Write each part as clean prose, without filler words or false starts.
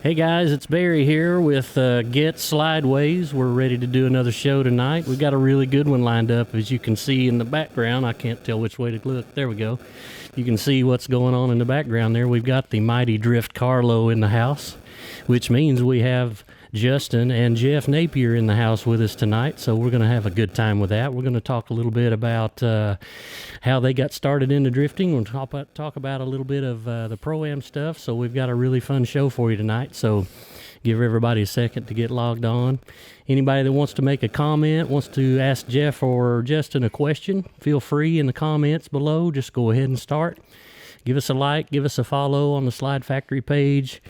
Hey guys, it's Barry here with Get Slydewayz. We're ready to do another show tonight. We've got a really good one lined up, as you can see in the background. I can't tell which way to look. There we go. You can see what's going on in the background there. We've got the mighty DriftCarlo in the house, which means we have Justin and Jeff Napier in the house with us tonight, so we're going to have a good time with that. We're going to talk a little bit about how they got started into drifting. We'll talk about a little bit of the Pro-Am stuff, so we've got a really fun show for you tonight, so give everybody a second to get logged on. Anybody that wants to make a comment, wants to ask Jeff or Justin a question, feel free in the comments below. Just go ahead and start. Give us a like, give us a follow on the Slide Factory page.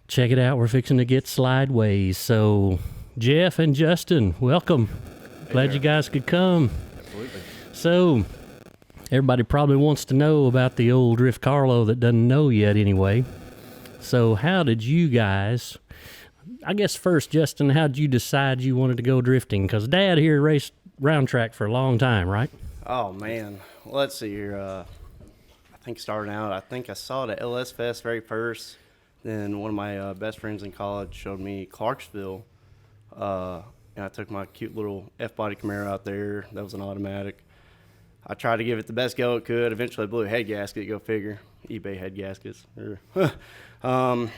Check it out. We're fixing to get Slydewayz. So, Jeff and Justin, welcome. Glad you guys could come. Absolutely. So, everybody probably wants to know about the old DriftCarlo that doesn't know yet anyway. So, how did you guys, I guess first, Justin, how did you decide you wanted to go drifting? Because Dad here raced round track for a long time, right? Oh, man. Well, let's see here. I think starting out, I saw it at LS Fest very first. Then one of my best friends in college showed me Clarksville. And I took my cute little F-body Camaro out there. That was an automatic. I tried to give it the best go it could. Eventually I blew a head gasket, go figure. eBay head gaskets. So I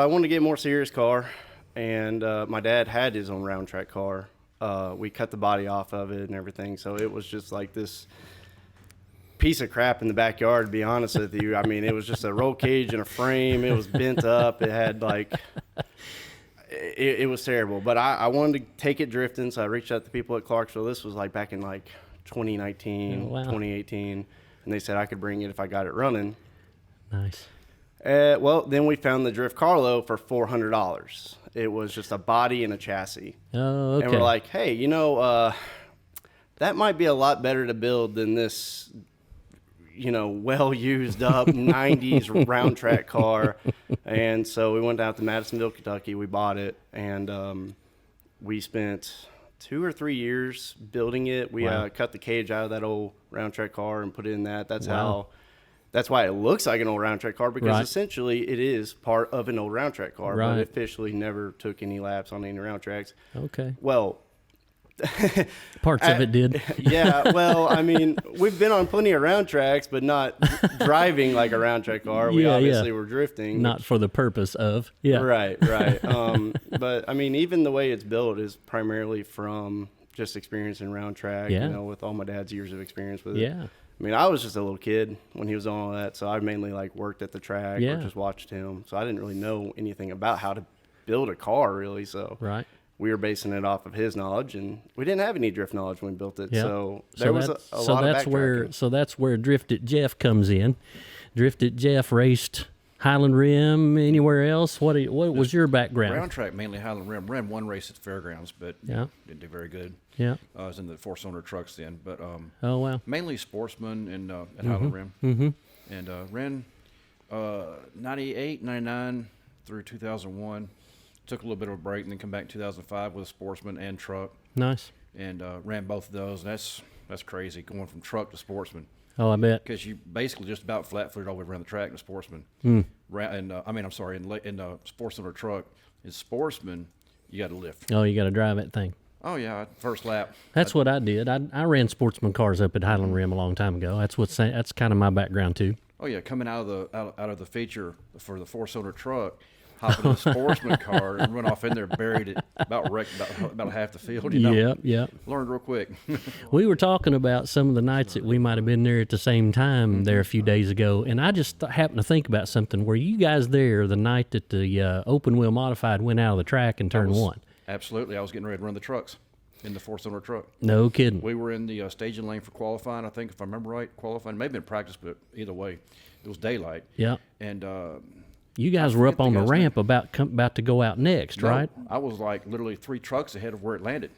wanted to get a more serious car. And my dad had his own round track car. We cut the body off of it and everything. So it was just like this piece of crap in the backyard, to be honest with you. I mean, it was just a roll cage and a frame. It was bent up. It had it was terrible. But I wanted to take it drifting, so I reached out to people at Clarksville. This was like back in 2019, 2018, and they said I could bring it if I got it running. Nice. Well, then we found the DriftCarlo for $400. It was just a body and a chassis. Oh, okay. And we're like, hey, that might be a lot better to build than this well used up 90s round track car. And so we went down to Madisonville, Kentucky. We bought it, and we spent 2 or 3 years building it. We cut the cage out of that old round track car and put it in that. That's why it looks like an old round track car, because essentially it is part of an old round track car, but it officially never took any laps on any round tracks. Okay. Well, parts of it did. Yeah, well, I mean, we've been on plenty of round tracks, but not driving like a round track car. We obviously were drifting. Not for the purpose of. Yeah. Right. But, I mean, even the way it's built is primarily from just experience in round track, with all my dad's years of experience with it. Yeah. I mean, I was just a little kid when he was on all that, so I mainly worked at the track or just watched him. So I didn't really know anything about how to build a car, really. So we were basing it off of his knowledge, and we didn't have any drift knowledge when we built it. So there was a lot of backtracking. So that's where Drift It Jeff comes in. Drift It Jeff raced Highland Rim. Anywhere else? What was your background? Round track, mainly Highland Rim. Ran one race at the fairgrounds, but didn't do very good. Yeah, I was in the 4-cylinder trucks then, but oh wow, mainly sportsman and at Highland Rim, and ran 98, 99 through 2001. Took a little bit of a break and then come back in 2005 with a sportsman and truck. Nice. And ran both of those. And that's crazy, going from truck to sportsman. Oh, I bet. Because you basically just about flat-footed all the way around the track in a sportsman. In sportsman or truck. In sportsman, you got to lift. Oh, you got to drive that thing. Oh, yeah, first lap. That's what I did. I ran sportsman cars up at Highland Rim a long time ago. That's kind of my background, too. Oh, yeah, coming out of the feature for the 4-cylinder truck, hop in the sportsman car and run off in there, buried it, about wrecked about half the field. Yep. Learned real quick. We were talking about some of the nights that we might have been there at the same time there a few days ago, and I just happened to think about something. Were you guys there the night that the open wheel modified went out of the track in turn one? Absolutely. I was getting ready to run the trucks in the 4-cylinder truck. No kidding. We were in the staging lane for qualifying, I think, if I remember right. Qualifying, maybe in practice, but either way, it was daylight. Yeah. And you guys were up on the ramp about to go out next, right? I was like literally 3 trucks ahead of where it landed.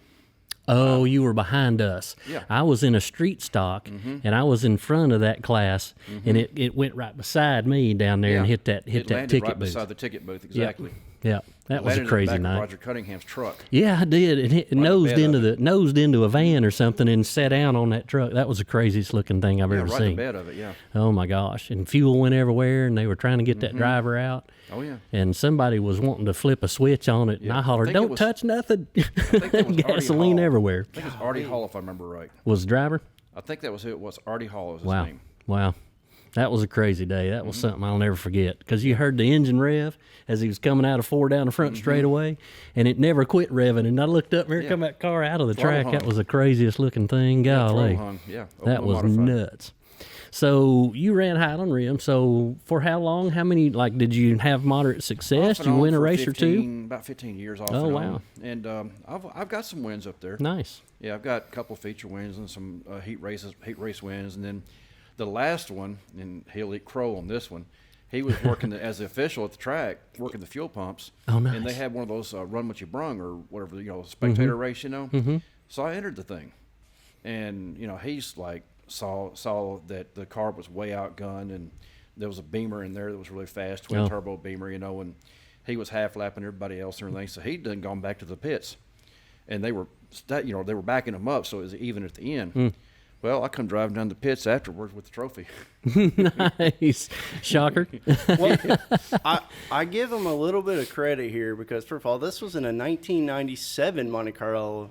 Oh, you were behind us. Yeah. I was in a street stock, and I was in front of that class, and it went right beside me down there and hit that ticket right booth. Beside the ticket booth, exactly. Yeah. That was a Landed in the crazy back of night. Roger Cunningham's truck. Yeah, I did. And it Right nosed bed into of nosed into a van or something and sat down on that truck. That was the craziest looking thing I've Yeah, ever right in seen. the bed of it. Yeah. Oh my gosh! And fuel went everywhere, and they were trying to get that driver out. Oh yeah. And somebody was wanting to flip a switch on it, and Yeah, I I hollered, think it "Don't was- touch nothing!" think that was Artie Gasoline Hall. everywhere. I think it was Artie Hall, if I remember right. Was the driver? I think that was who it was. Artie Hall was his Wow, name. wow. That was a crazy day. That was something I'll never forget because you heard the engine rev as he was coming out of 4 down the front straightaway, and it never quit revving. And I looked up and here come that car out of the Throttle track. That hung. was the craziest looking thing. Throttle Golly, hung, yeah. that open was modified. nuts. So you ran Highland Rim. So for how long? How many? Like, did you have moderate success? Off Did and you on win a for race or two? 15 About 15 years off Oh, and wow. on. And I've got some wins up there. Nice. Yeah, I've got a couple feature wins and some heat race wins, and then the last one, and he'll eat crow on this one. He was working as the official at the track, working the fuel pumps. Oh, nice. And they had one of those run what you brung or whatever, spectator race, So I entered the thing, and he's like saw that the car was way outgunned, and there was a Beamer in there that was really fast, twin turbo Beamer, and he was half lapping everybody else and everything. So he'd done gone back to the pits, and they were backing him up, so it was even at the end. Well, I come driving down the pits afterwards with the trophy. Nice. Shocker. Well, I give him a little bit of credit here because, first of all, this was in a 1997 Monte Carlo,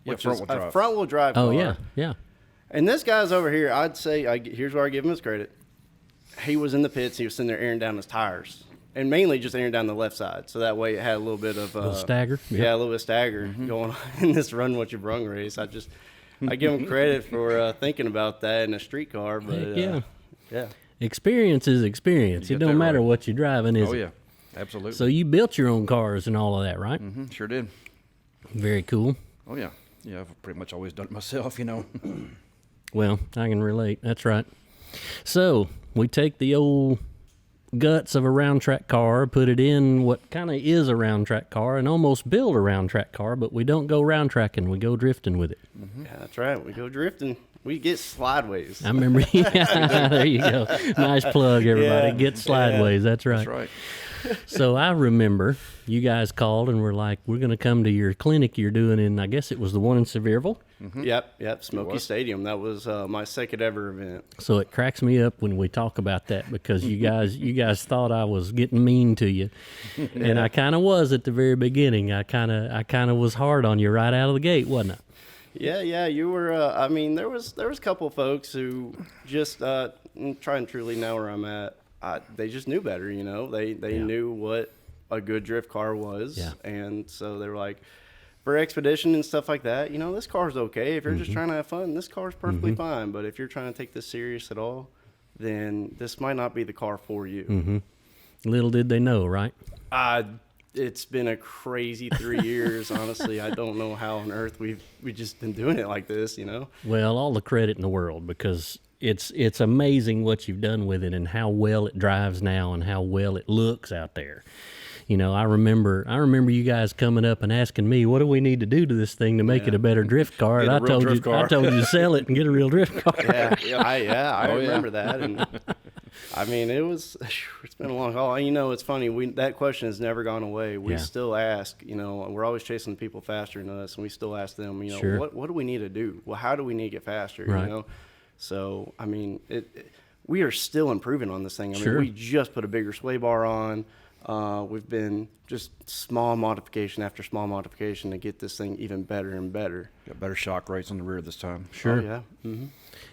which is front-wheel a drive. front-wheel drive Oh, car. yeah. Yeah. And this guy's over here, I'd say, here's where I give him his credit. He was in the pits. He was sitting there airing down his tires. And mainly just airing down the left side. So that way it had a little bit of... A little stagger. Yeah, a little bit of stagger going on in this run what you brung race. I give him credit for thinking about that in a street car. But Heck yeah. yeah. Experience is experience. You It got don't that matter right. what you're driving, is Oh, it? yeah. Absolutely. So you built your own cars and all of that, right? Sure did. Very cool. Oh, yeah. Yeah, I've pretty much always done it myself, Well, I can relate. That's right. So we take the old guts of a round track car, put it in what kind of is a round track car, and almost build a round track car, but we don't go round tracking. We go drifting with it. Yeah, that's right. We go drifting. We get Slydewayz. I remember. There you go. Nice plug, everybody. Yeah. Get Slydewayz. That's right. That's right. So I remember you guys called and were like, we're going to come to your clinic you're doing in, I guess it was the one in Sevierville. Yep. Smoky was. Stadium. That was my second ever event. So it cracks me up when we talk about that because you guys thought I was getting mean to you, and I kind of was at the very beginning. I kind of was hard on you right out of the gate, wasn't I? Yeah. You were. I mean, there was a couple of folks who just try and truly know where I'm at. They just knew better, They knew what a good drift car was, Yeah. and so they were like, for expedition and stuff like that, this car's okay. If you're just trying to have fun, this car's perfectly fine. But if you're trying to take this serious at all, then this might not be the car for you. Little did they know, right? It's been a crazy 3 years. Honestly, I don't know how on earth we've just been doing it like this. Well, all the credit in the world because it's amazing what you've done with it and how well it drives now and how well it looks out there. I remember you guys coming up and asking me, what do we need to do to this thing to make it a better drift car? And Get a I real told drift car. I told you to sell it and get a real drift car. I Oh, remember that. And I mean, it's been a long haul. It's funny. That question has never gone away. We Yeah. still ask, we're always chasing people faster than us. And we still ask them, Sure. what do we need to do? Well, how do we need to get faster? Right. So, I mean, we are still improving on this thing. I mean, Sure. we just put a bigger sway bar on. We've been just small modification after small modification to get this thing even better and better. Got better shock rates on the rear this time. Sure. Oh, yeah. Mm-hmm.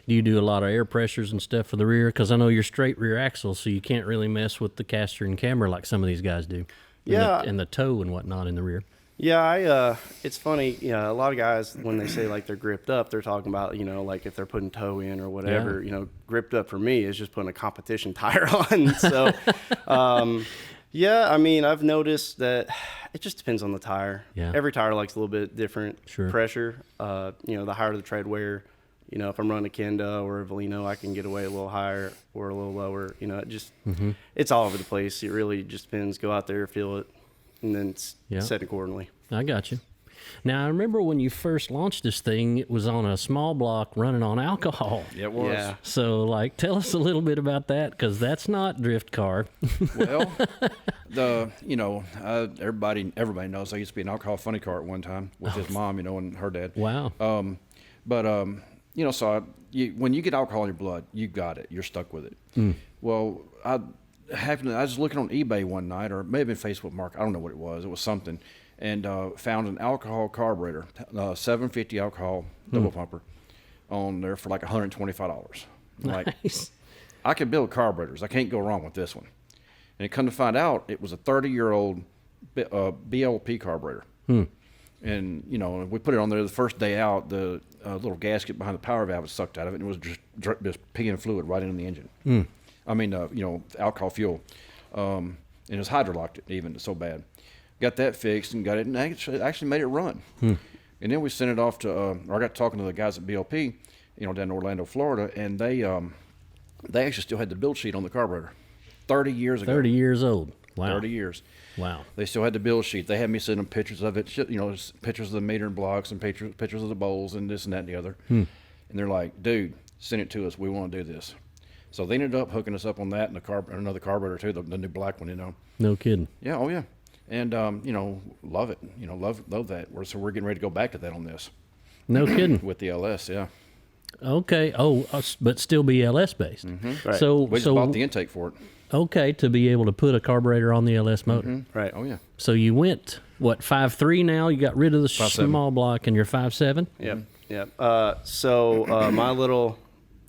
Do you do a lot of air pressures and stuff for the rear? Because I know you're straight rear axle, so you can't really mess with the caster and camber like some of these guys do. Yeah. And the toe and whatnot in the rear. Yeah, it's funny. A lot of guys, when they say like they're gripped up, they're talking about, like if they're putting toe in or whatever. Gripped up for me is just putting a competition tire on. So, yeah, I mean, I've noticed that it just depends on the tire. Yeah. Every tire likes a little bit different Sure. pressure. The higher the tread wear, if I'm running a Kenda or a Valino, I can get away a little higher or a little lower. It just, it's all over the place. It really just depends. Go out there, feel it, and then Yeah. set accordingly. I got you. Now, I remember when you first launched this thing, it was on a small block running on alcohol. Yeah, it was. Yeah. So, like, tell us a little bit about that, because that's not drift car. Well, everybody knows I used to be an alcohol funny car at one time with his mom, and her dad. Wow. When you get alcohol in your blood, you got it. You're stuck with it. Well, I was looking on eBay one night, or maybe in Facebook Market. I don't know what it was. It was something, and found an alcohol carburetor, 750 alcohol double pumper, on there for like $125. Like, Nice. I can build carburetors. I can't go wrong with this one. And it come to find out, it was a 30-year-old BLP carburetor. And, we put it on there the first day out, the little gasket behind the power valve was sucked out of it, and it was just peeing fluid right into the engine. I mean, alcohol fuel. And it was hydrolocked even, it's so bad. Got that fixed and got it, and actually made it run. And then we sent it off to, I got talking to the guys at BLP, down in Orlando, Florida, and they actually still had the build sheet on the carburetor 30 years ago. 30 years old. Wow. 30 years. Wow. They still had the build sheet. They had me send them pictures of it, pictures of the meter and blocks and pictures of the bowls and this and that and the other. And they're like, dude, send it to us. We want to do this. So they ended up hooking us up on that and another carburetor too, the new black one, No kidding. Yeah, oh yeah. And, love it. Love that. So we're getting ready to go back to that on this. No kidding. With the LS, yeah. Okay. Oh, but still be LS based. Right. So We just bought the intake for it. Okay, to be able to put a carburetor on the LS motor. Right. Oh yeah. So you went 5.3 now. You got rid of the 5.7. small block, and you're 5.7. Yep. My little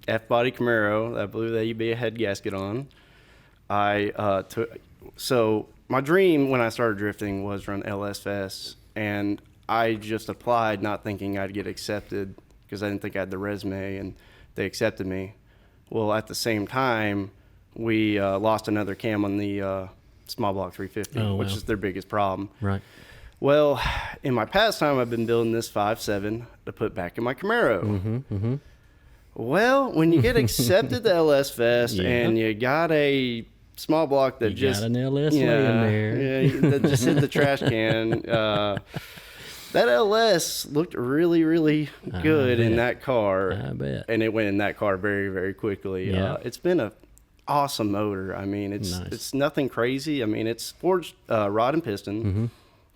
F-body Camaro, that blue that UB head gasket on, I took. So my dream when I started drifting was run LS Fest, and I just applied not thinking I'd get accepted because I didn't think I had the resume, and they accepted me. Well, at the same time, we lost another cam on the small block 350, which is their biggest problem. Right. Well, in my past time, I've been building this 5.7 to put back in my Camaro. Well, when you get accepted to LS Fest and you got a small block that You got an LS laying there. Yeah, that just hit the trash can. That LS looked really, really good in that car. I bet. And it went in that car very, very quickly. Yeah. It's been a awesome motor. I mean, it's nothing crazy. I mean, it's forged rod and piston.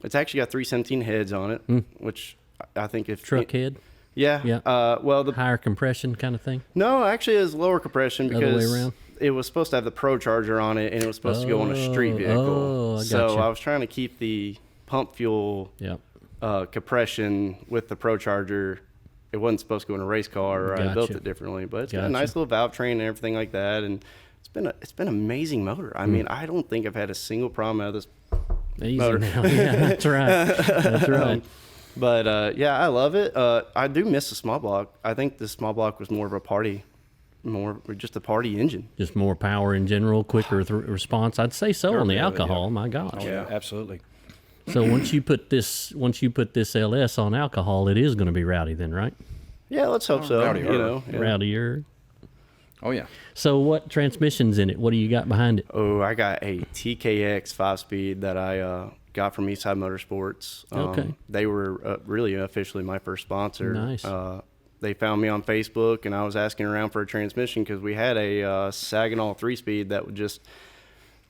It's actually got 317 heads on it, which I think if Truck head. Yeah. Yeah. The Higher compression kind of thing. no, actually, it was lower compression Other way because around? it was supposed to have the Pro Charger on it, and it was supposed to go on a street vehicle. Oh, I so gotcha. I was trying to keep the pump fuel Yep. compression with the Pro Charger. It wasn't supposed to go in a race car, or I built Gotcha. it differently. But it's got a Gotcha. nice little valve train and everything like that, and it's been an amazing motor. I mean, I don't think I've had a single problem out of this. Easy Motor. now. Yeah, that's right. That's right. But yeah, I love it. I do miss the small block. I think the small block was more of a party, just a party engine. Just more power in general, quicker response. I'd say so on the Yeah, alcohol. yeah. My gosh. Oh yeah, absolutely. So once you put this LS on alcohol, it is going to be rowdy then, right? Yeah, let's hope so. rowdier. Yeah. Rowdier. Oh yeah. So what transmission's in it? What do you got behind it? Oh, I got a TKX 5-speed that I got from Eastside Motorsports. Okay. They were really officially my first sponsor. Nice. They found me on Facebook, and I was asking around for a transmission because we had a Saginaw 3-speed that would just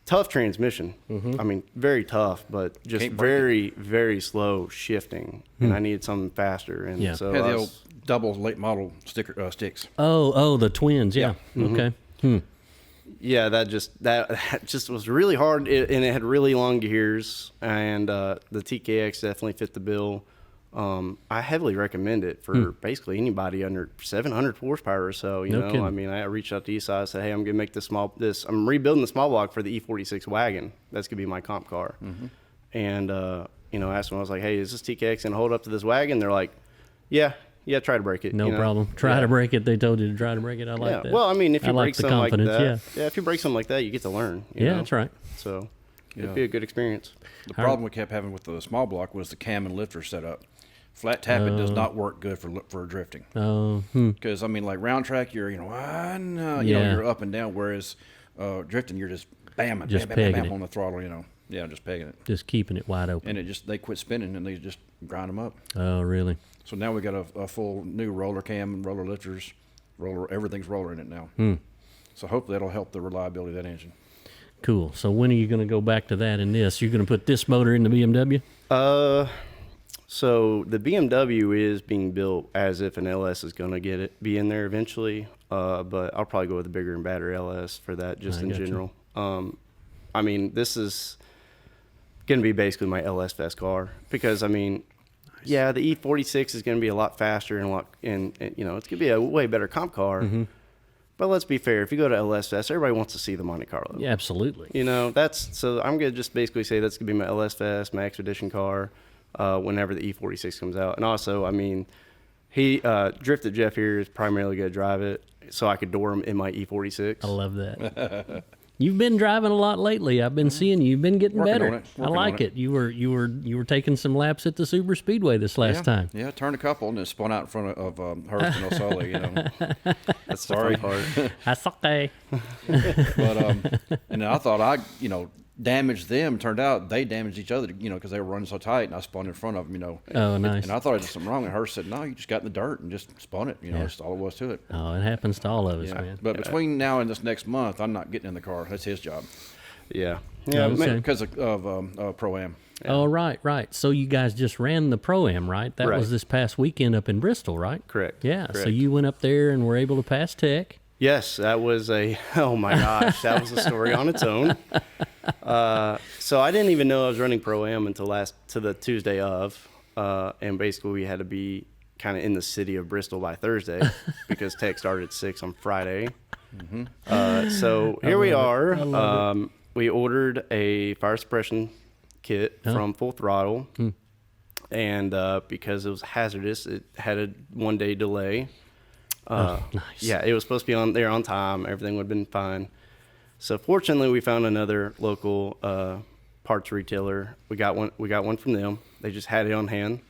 tough transmission. I mean, very tough, but just Can't break very, very slow shifting. And I needed something faster. And Yeah. so Had I the was- old double late model sticks. Oh, the twins. Yeah. Okay. Yeah, that just was really hard, and it had really long gears, and the TKX definitely fit the bill. I heavily recommend it for basically anybody under 700 horsepower or so. You No know, kidding. I mean, I reached out to Eastside, said, "Hey, I'm gonna make I'm rebuilding the small block for the E46 wagon. That's gonna be my comp car." And asked them, I was like, "Hey, is this TKX gonna hold up to this wagon?" They're like, "Yeah, try to break it. No you know? problem. Try to break it. They told you to try to break it. I like that. Well, I mean, if you I like break the something like confidence, that, if you break something like that, you get to learn. You Yeah, know? that's right. So Yeah. it'd be a good experience. The problem we kept having with the small block was the cam and lifter setup. Flat tapping does not work good for drifting. Oh, Because I mean, like round track, you're Yeah. you're up and down, whereas drifting, you're just bam, Just bam, bam, bam, pegging bam it. on the throttle. Yeah, just pegging it. Just keeping it wide open. And they quit spinning and they just grind them up. Oh, really? So now we got a full new roller cam and roller lifters, everything's roller in it now. So hopefully that'll help the reliability of that engine. Cool. So when are you going to go back to that in this? You're going to put this motor in the BMW? So the BMW is being built as if an LS is going to be in there eventually. But I'll probably go with a bigger and badder LS for that, just in general. I mean, this is going to be basically my LS Fest car because, I mean, yeah, the E46 is going to be a lot faster and you know, it's going to be a way better comp car. But let's be fair. If you go to LS Fest, everybody wants to see the Monte Carlo. Yeah, absolutely. You know, so I'm going to just basically say that's going to be my LS Fest, my Expedition car, whenever the E46 comes out. And also, I mean, Drifted Jeff here is primarily going to drive it so I could door him in my E46. I love that. You've been driving a lot lately. I've been seeing you've been getting Working better. on it. I Working like on it. You were taking some laps at the Super Speedway this last time. Yeah, I turned a couple and it spun out in front of Hurst and Osole, you know. That's sorry part. That's okay. But and I thought damaged them. Turned out they damaged each other, you know, because they were running so tight, and I spun in front of them, you know. Oh, nice. And I thought I did something wrong, and Hurst said, "No, you just got in the dirt and just spun it." You know, that's all it was to it. Oh, it happens to all of us, Yeah. man. But between now and this next month, I'm not getting in the car. That's his job. Yeah. Okay. Because of Pro-Am. Yeah. Oh, right. So you guys just ran the Pro-Am, right? That was this past weekend up in Bristol, right? Correct. Yeah. So Correct. you went up there and were able to pass tech. Yes, that was oh my gosh, that was a story on its own. So I didn't even know I was running Pro-Am until the Tuesday of, and basically we had to be kind of in the city of Bristol by Thursday because tech started at 6 on Friday. So here we are. We ordered a fire suppression kit from Full Throttle, and because it was hazardous, it had a 1-day delay. Nice. Yeah, it was supposed to be there on time. Everything would have been fine. So fortunately, we found another local parts retailer. We got one from them. They just had it on hand.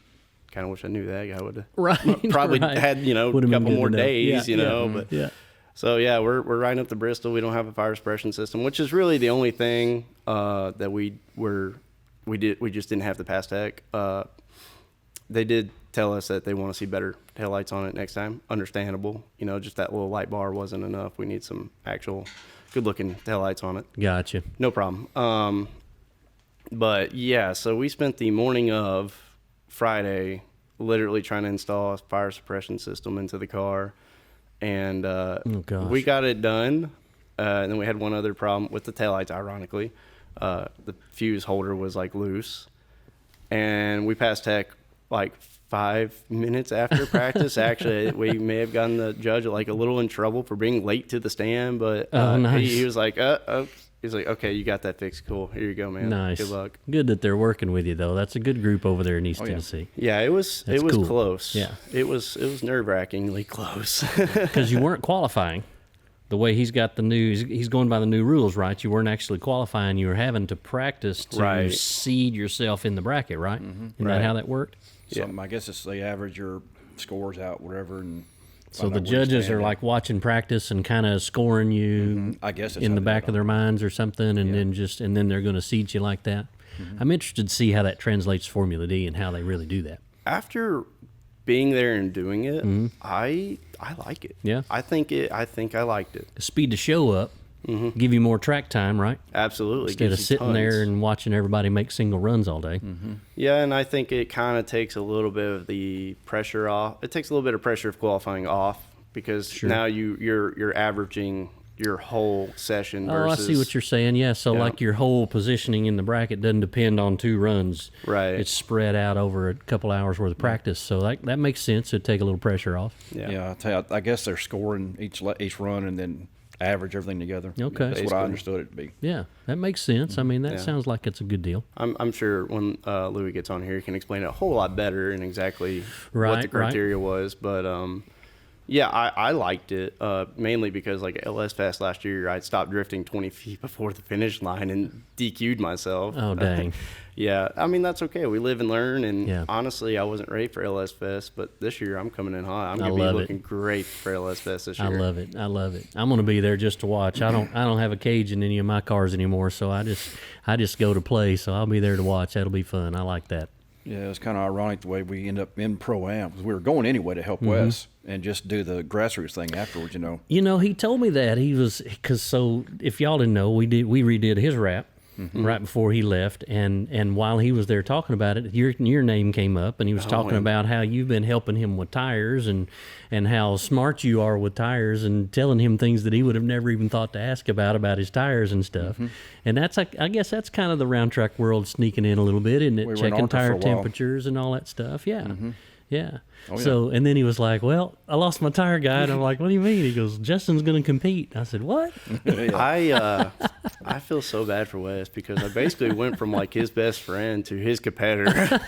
Kind of wish I knew that. I would have probably had a couple more days. But so yeah, we're riding up to Bristol. We don't have a fire suppression system, which is really the only thing that we just didn't have to pass tech. They did tell us that they want to see better taillights on it next time. Understandable. Just that little light bar wasn't enough. We need some actual good-looking taillights on it. Gotcha. No problem. But, yeah, so we spent the morning of Friday literally trying to install a fire suppression system into the car. And we got it done. And then we had one other problem with the taillights, ironically. The fuse holder was, loose. And we passed tech 5 minutes after practice. Actually, we may have gotten the judge a little in trouble for being late to the stand, but nice. he was like, he's like, okay, you got that fixed. Cool. Here you go, man. Nice. Good luck. Good that they're working with you, though. That's a good group over there in East Tennessee. Yeah, it was cool. close. Yeah. It was nerve-wrackingly close. Because you weren't qualifying. The way he's got he's going by the new rules, right? You weren't actually qualifying. You were having to practice to seed yourself in the bracket, right? Mm-hmm. Isn't that how that worked? Something. I guess it's they average your scores out, whatever, and so the judges are watching practice and kind of scoring you. Mm-hmm. I guess it's in the back of their minds or something, and then they're going to seed you like that. Mm-hmm. I'm interested to see how that translates to Formula D and how they really do that. After being there and doing it, I like it. Yeah, I think I liked it. The speed to show up. Mm-hmm. Give you more track time, right? Absolutely. Instead of sitting there and watching everybody make single runs all day. Mm-hmm. Yeah, and I think it kind of takes a little bit of the pressure off. It takes a little bit of pressure of qualifying off because now you're averaging your whole session versus... I see what you're saying. Yeah, so your whole positioning in the bracket doesn't depend on 2 runs. Right. It's spread out over a couple hours worth of practice. So that makes sense. It'd take a little pressure off. Yeah, I'll tell you, I guess they're scoring each run and then average everything together. Okay. That's what I understood it to be. Yeah, that makes sense. I mean, that sounds like it's a good deal. I'm sure when Louis gets on here, he can explain it a whole lot better and exactly what the criteria was. But Yeah, I liked it mainly because like LS Fest last year, I stopped drifting 20 feet before the finish line and DQ'd myself. Oh, dang. Yeah, I mean, that's okay. We live and learn. And Yeah. honestly, I wasn't ready for LS Fest, but this year I'm coming in hot. I'm I going to be love looking great for LS Fest this year. I love it. I love it. I'm going to be there just to watch. I don't have a cage in any of my cars anymore, so I just go to play. So I'll be there to watch. That'll be fun. I like that. Yeah, it's kind of ironic the way we end up in Pro-Am, because we were going anyway to help Wes and just do the grassroots thing afterwards, you know. You know, he told me that he was so. If y'all didn't know, we redid his rap right before he left, and while he was there talking about it, your name came up, and he was talking about how you've been helping him with tires and how smart you are with tires, and telling him things that he would have never even thought to ask about his tires and stuff. And that's I guess that's kind of the round track world sneaking in a little bit, isn't it? We were in Checking ARCA for tire a while. temperatures and all that stuff. Yeah. Yeah. Oh, yeah. So, and then he was like, well, I lost my tire guide. I'm like, what do you mean? He goes, Justin's going to compete. I said, what? I feel so bad for Wes because I basically went from like his best friend to his competitor.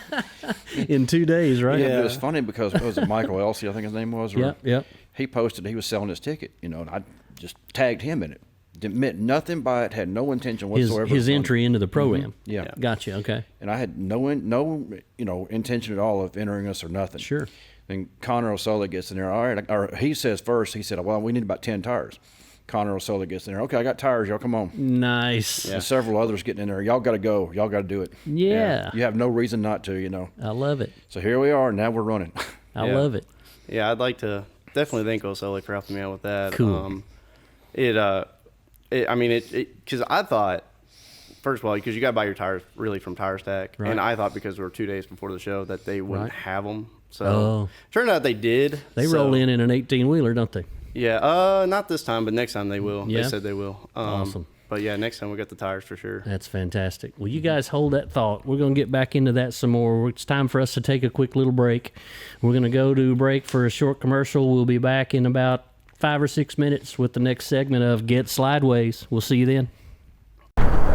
In 2 days, right? Yeah, it was funny because it was Michael Elsey, I think his name was. Or Yep. He posted he was selling his ticket, you know, and I just tagged him in it. Didn't meant nothing by it, had no intention whatsoever. His entry into the Pro-Am. Yeah. Gotcha. Okay. And I had no intention at all of entering us or nothing. Sure. Then Connor O'Sullivan gets in there. All right, or he says first. He said, "Well, we need about 10 tires." Connor O'Sullivan gets in there. Okay, I got tires. Y'all come on. Nice. And several others getting in there. Y'all got to go. Y'all got to do it. Yeah. You have no reason not to. You know. I love it. So here we are. Now we're running. I love it. Yeah, I'd like to definitely thank O'Sully for helping me out with that. Cool. Because I thought, first of all, because you got to buy your tires really from Tire Stack, Right. and I thought because we were 2 days before the show that they wouldn't Right. have them. So Oh. turned out they did. They so, roll in an 18-wheeler, don't they? Yeah, not this time, but next time they will. Yeah? They said they will. Awesome. But yeah, next time we got the tires for sure. That's fantastic. Well, you guys hold that thought. We're going to get back into that some more. It's time for us to take a quick little break. We're going to go to break for a short commercial. We'll be back in about 5 or 6 minutes with the next segment of Get Slydewayz. We'll see you then.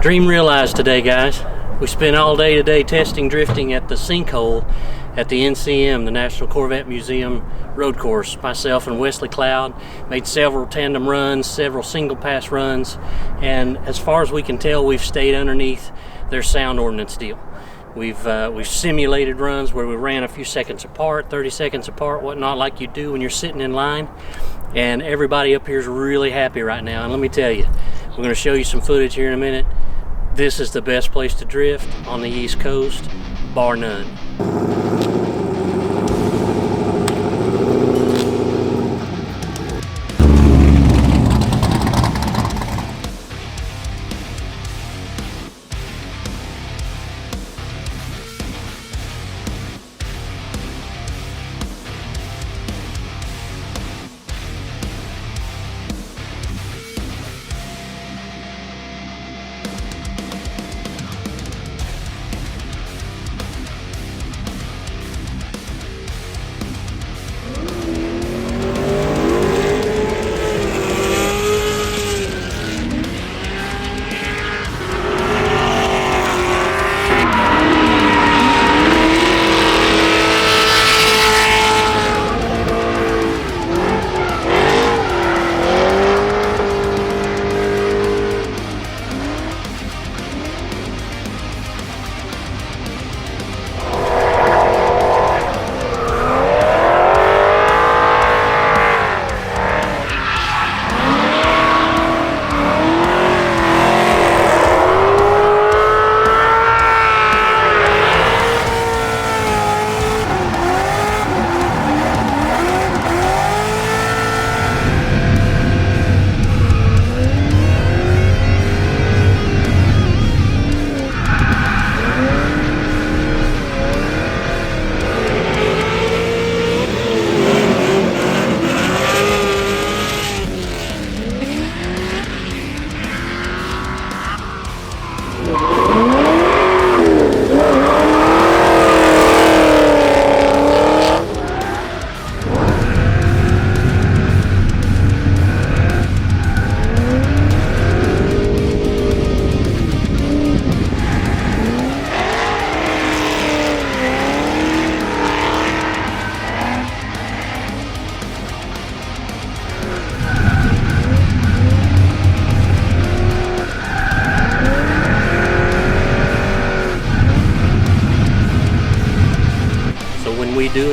Dream realized today, guys. We spent all day today testing drifting at the sinkhole at the NCM, the National Corvette Museum road course. Myself and Wesley Cloud made several tandem runs, several single pass runs, and as far as we can tell, we've stayed underneath their sound ordinance deal. We've simulated runs where we ran a few seconds apart, 30 seconds apart, whatnot, like you do when you're sitting in line. And everybody up here is really happy right now. And let me tell you, we're going to show you some footage here in a minute. This is the best place to drift on the East Coast, bar none.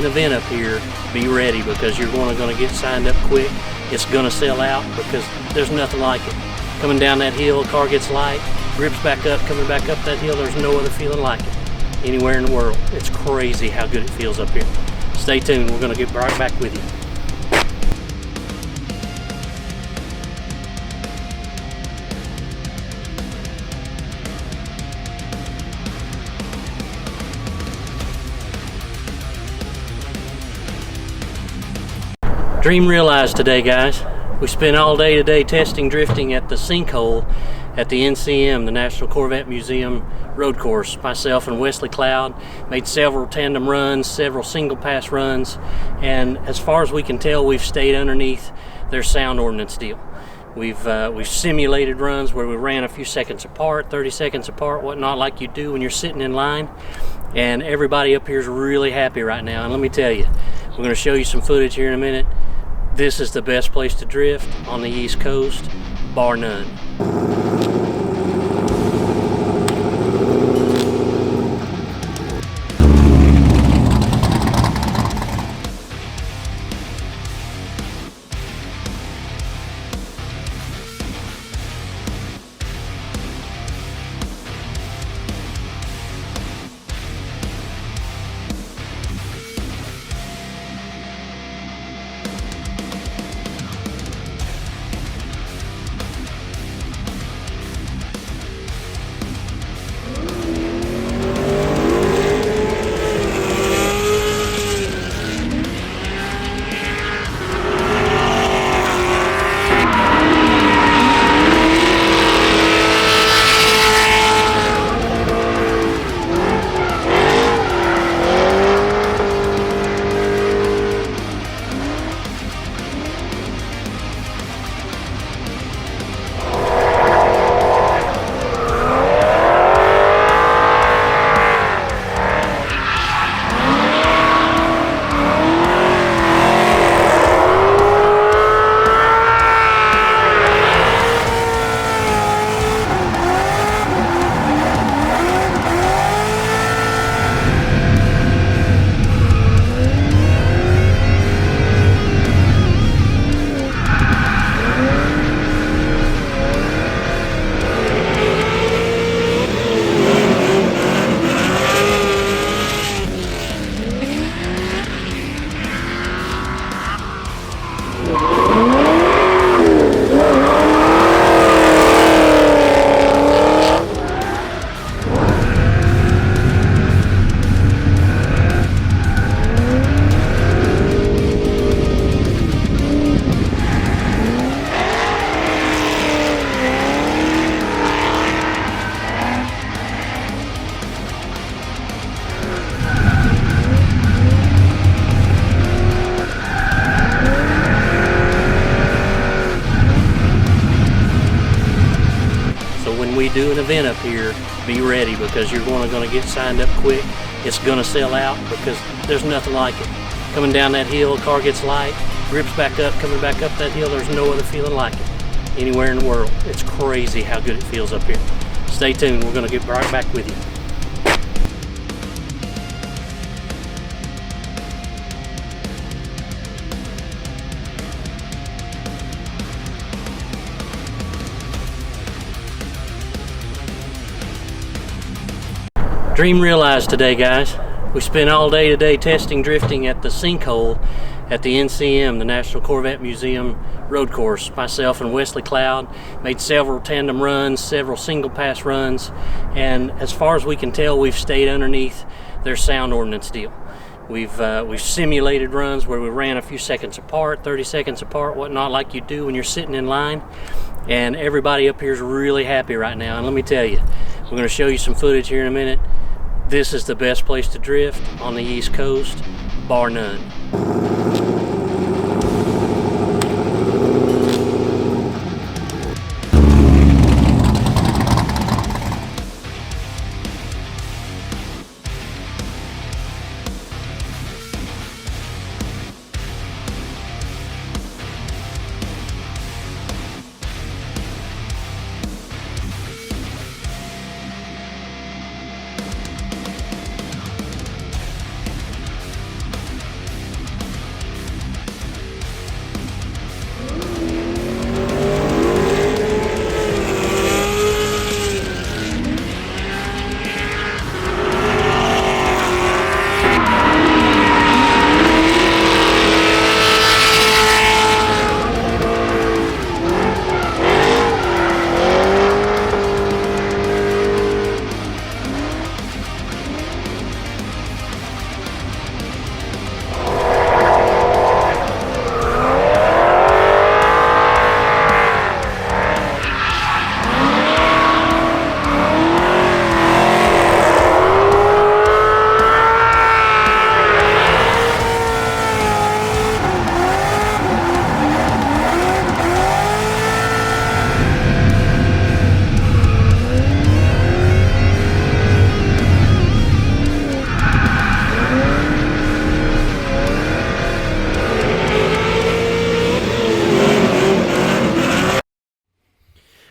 an event up here, be ready because you're going to get signed up quick. It's going to sell out because there's nothing like it. Coming down that hill, car gets light, grips back up, coming back up that hill, there's no other feeling like it anywhere in the world. It's crazy how good it feels up here. Stay tuned, we're going to get right back with you. Dream realized today, guys. We spent all day today testing drifting at the sinkhole at the NCM, the National Corvette Museum road course. Myself and Wesley Cloud made several tandem runs, several single pass runs, and as far as we can tell, we've stayed underneath their sound ordinance deal. We've simulated runs where we ran a few seconds apart, 30 seconds apart, whatnot, like you do when you're sitting in line, and everybody up here is really happy right now. And let me tell you, we're going to show you some footage here in a minute. This is the best place to drift on the East Coast, bar none. We do an event up here, be ready because you're going to get signed up quick. It's going to sell out because there's nothing like it. Coming down that hill, car gets light, grips back up, coming back up that hill, there's no other feeling like it anywhere in the world. It's crazy how good it feels up here. Stay tuned, we're going to get right back with you. Dream realized today, guys. We spent all day today testing drifting at the sinkhole at the NCM, the National Corvette Museum road course. Myself and Wesley Cloud made several tandem runs, several single pass runs, and as far as we can tell, we've stayed underneath their sound ordinance deal. We've simulated runs where we ran a few seconds apart, 30 seconds apart, whatnot, like you do when you're sitting in line, and everybody up here is really happy right now. And let me tell you, we're going to show you some footage here in a minute. This is the best place to drift on the East Coast, bar none.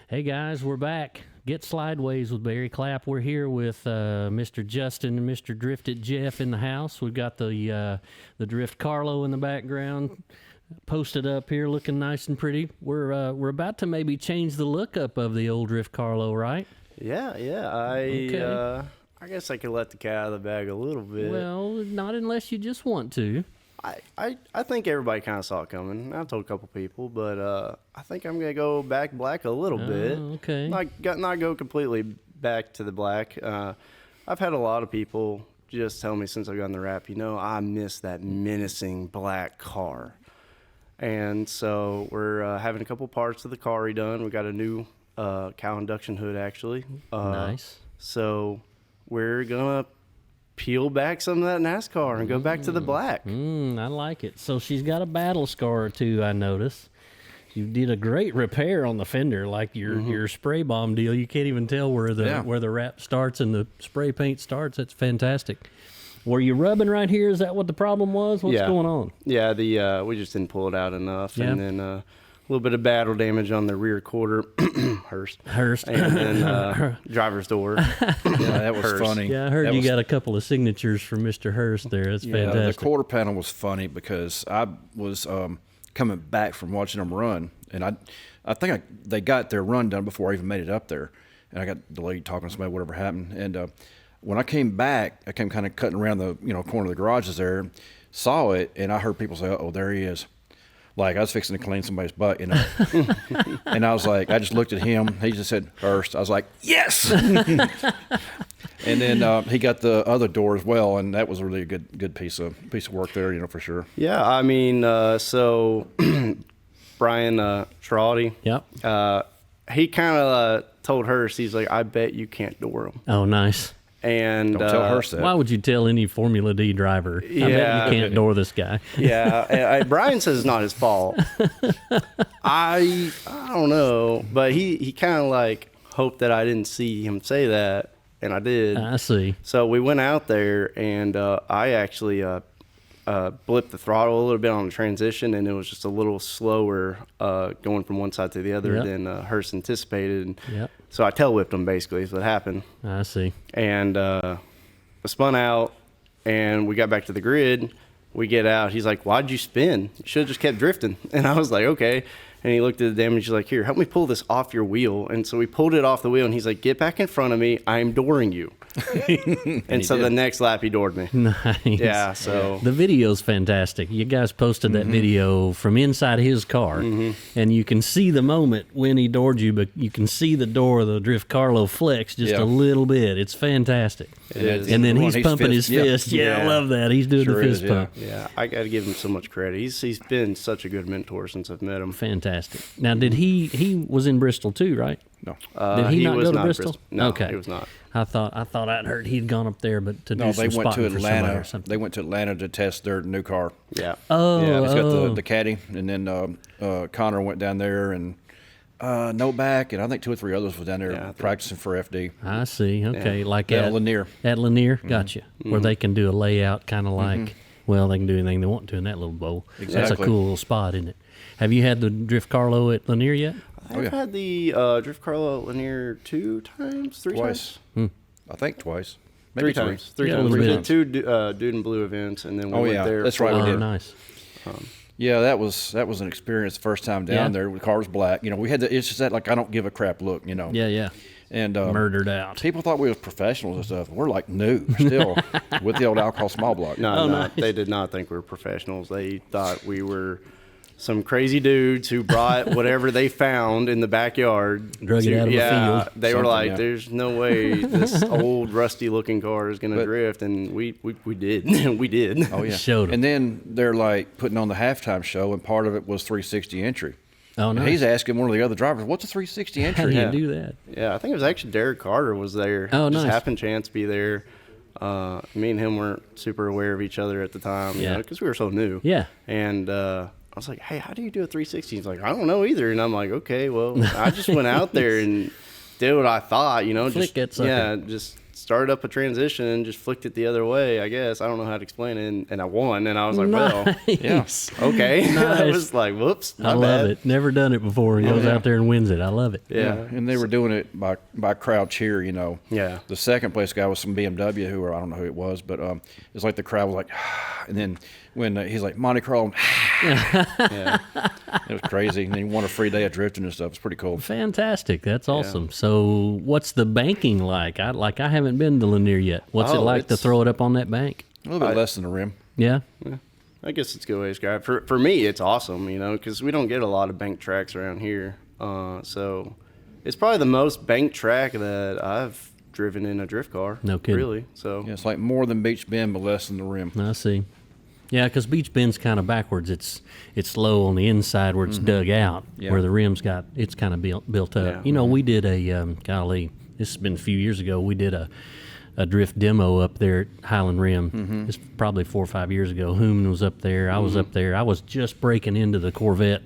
Hey guys, we're back. Get Slydewayz with Barry Clapp. We're here with Mr. Justin and Mr. Drifted Jeff in the house. We've got the DriftCarlo in the background, posted up here, looking nice and pretty. We're about to maybe change the look up of the old DriftCarlo, right? Yeah. I guess I could let the cat out of the bag a little bit. Well, not unless you just want to. I think everybody kind of saw it coming. I told a couple people, but I think I'm gonna go back black a little bit. Okay. Not go completely back to the black. I've had a lot of people just tell me since I've gotten the wrap, I miss that menacing black car. And so we're having a couple parts of the car redone. We got a new cow induction hood actually. Nice. So we're gonna peel back some of that NASCAR and go back to the black. I like it. So she's got a battle scar or two, I notice. You did a great repair on the fender, like your spray bomb deal. You can't even tell where the wrap starts and the spray paint starts. That's fantastic. Were you rubbing right here? Is that what the problem was? What's going on? Yeah, we just didn't pull it out enough, and then a little bit of battle damage on the rear quarter, Hurst, and then driver's door. Yeah, that was funny. Yeah, I heard you got a couple of signatures from Mr. Hurst there. That's fantastic. The quarter panel was funny because I was coming back from watching them run, and I think they got their run done before I even made it up there, and I got delayed talking to somebody, whatever happened, and when I came back, I came kind of cutting around the corner of the garages there, saw it, and I heard people say, "Oh, there he is." Like I was fixing to clean somebody's butt, and I was like, I just looked at him. He just said Hurst. I was like, yes. And then he got the other door as well, and that was a really good piece of work there, for sure. Yeah, I mean, so Brian Trotty, he kind of told Hurst, he's like, I bet you can't door him. Oh, nice. And don't tell Hurst that. Why would you tell any Formula D driver? I bet you can't door this guy. Yeah, Brian says it's not his fault. I don't know, but he kind of like hoped that I didn't see him say that, and I did. I see. So we went out there, and I actually blipped the throttle a little bit on the transition, and it was just a little slower going from one side to the other than Hurst anticipated. So I tail whipped him, basically, is what happened. I see. And I spun out, and we got back to the grid. We get out. He's like, why'd you spin? You should have just kept drifting. And I was like, okay. And he looked at the damage. He's like, here, help me pull this off your wheel. And so we pulled it off the wheel, and he's like, get back in front of me. I'm dooring you. And so the next lap, he doored me. Nice. Yeah, so. The video's fantastic. You guys posted that video from inside his car, and you can see the moment when he doored you, but you can see the door of the DriftCarlo flex just a little bit. It's fantastic. It is. And then he's pumping his fist. Yeah, I love that. He's doing the fist pump. Yeah, I got to give him so much credit. He's been such a good mentor since I've met him. Fantastic. Now, did he was in Bristol too, right? No. Did he not was go to not Bristol? No, okay. he was not. I thought I'd heard he'd gone up there, but to do some they went to spotting for somebody Atlanta. or something. They went to Atlanta to test their new car. Yeah. He's got the caddy, and then Connor went down there, and Novak, and I think 2 or 3 others was down there practicing for FD. I see. Okay, like at Lanier. At Lanier, gotcha. Where they can do a layout kind of like, well, they can do anything they want to in that little bowl. Exactly. That's a cool little spot, isn't it? Have you had the DriftCarlo at Lanier yet? I've had the DriftCarlo Lanier 2 times, 3 Twice. times? I think twice. Maybe 3 times. 3 Yeah, times. We little did 2 Dude and Blue events, and then we went there. That's right, Oh, we did. nice. Yeah, that was an experience the first time down there. The car was black. We had it's just that like I don't give a crap look. Yeah. And Murdered out. People thought we was professionals and stuff. We're like noobs still with the old alcohol small block. No, nice. they did not think we were professionals. They thought we were some crazy dudes who brought whatever they found in the backyard. Drug it out of the field. They were like, there's no way this old rusty-looking car is going to drift, and we did. We did. Oh, yeah. Showed 'em. And then they're like putting on the halftime show, and part of it was 360 entry. Oh, nice. And he's asking one of the other drivers, what's a 360 How entry? do you do that? Yeah, I think it was actually Derek Carter was there. Oh, Just nice. happened chance to be there. Me and him weren't super aware of each other at the time, because we were so new. Yeah. And I was like, hey, how do you do a 360? He's like, I don't know either. And I'm like, okay, well, I just went out there and did what I thought, Flick that sucker. just started up a transition and just flicked it the other way, I guess. I don't know how to explain it. And I won. And I was like, well, Nice. okay. Nice. I was like, whoops, I love it. Never done it before. He goes out there and wins it. I love it. Yeah. And they were doing it by crowd cheer, you know. Yeah. The second place guy was some BMW who, I don't know who it was, but it's like the crowd was like, and then when he's like, Monte Carlo, Yeah. it was crazy. And then he won a free day of drifting and stuff. It's pretty cool. Fantastic. That's awesome. So what's the banking like? I haven't been to Lanier yet. What's it like to throw it up on that bank? A little bit less than the rim. Yeah. I guess it's good way to describe it. For me, it's awesome, you know, because we don't get a lot of bank tracks around here. So it's probably the most bank track that I've driven in a drift car. No kidding. Really. So Yeah, it's like more than Beach Bend, but less than the rim. I see. Yeah, because Beach Bend's kind of backwards. It's low on the inside where it's dug out, Yeah. where the rim's it's kind of built up. Yeah. You know, we did golly, this has been a few years ago. We did a drift demo up there at Highland Rim. It's probably 4 or 5 years ago. Hooman was up there. I was up there. I was just breaking into the Corvette,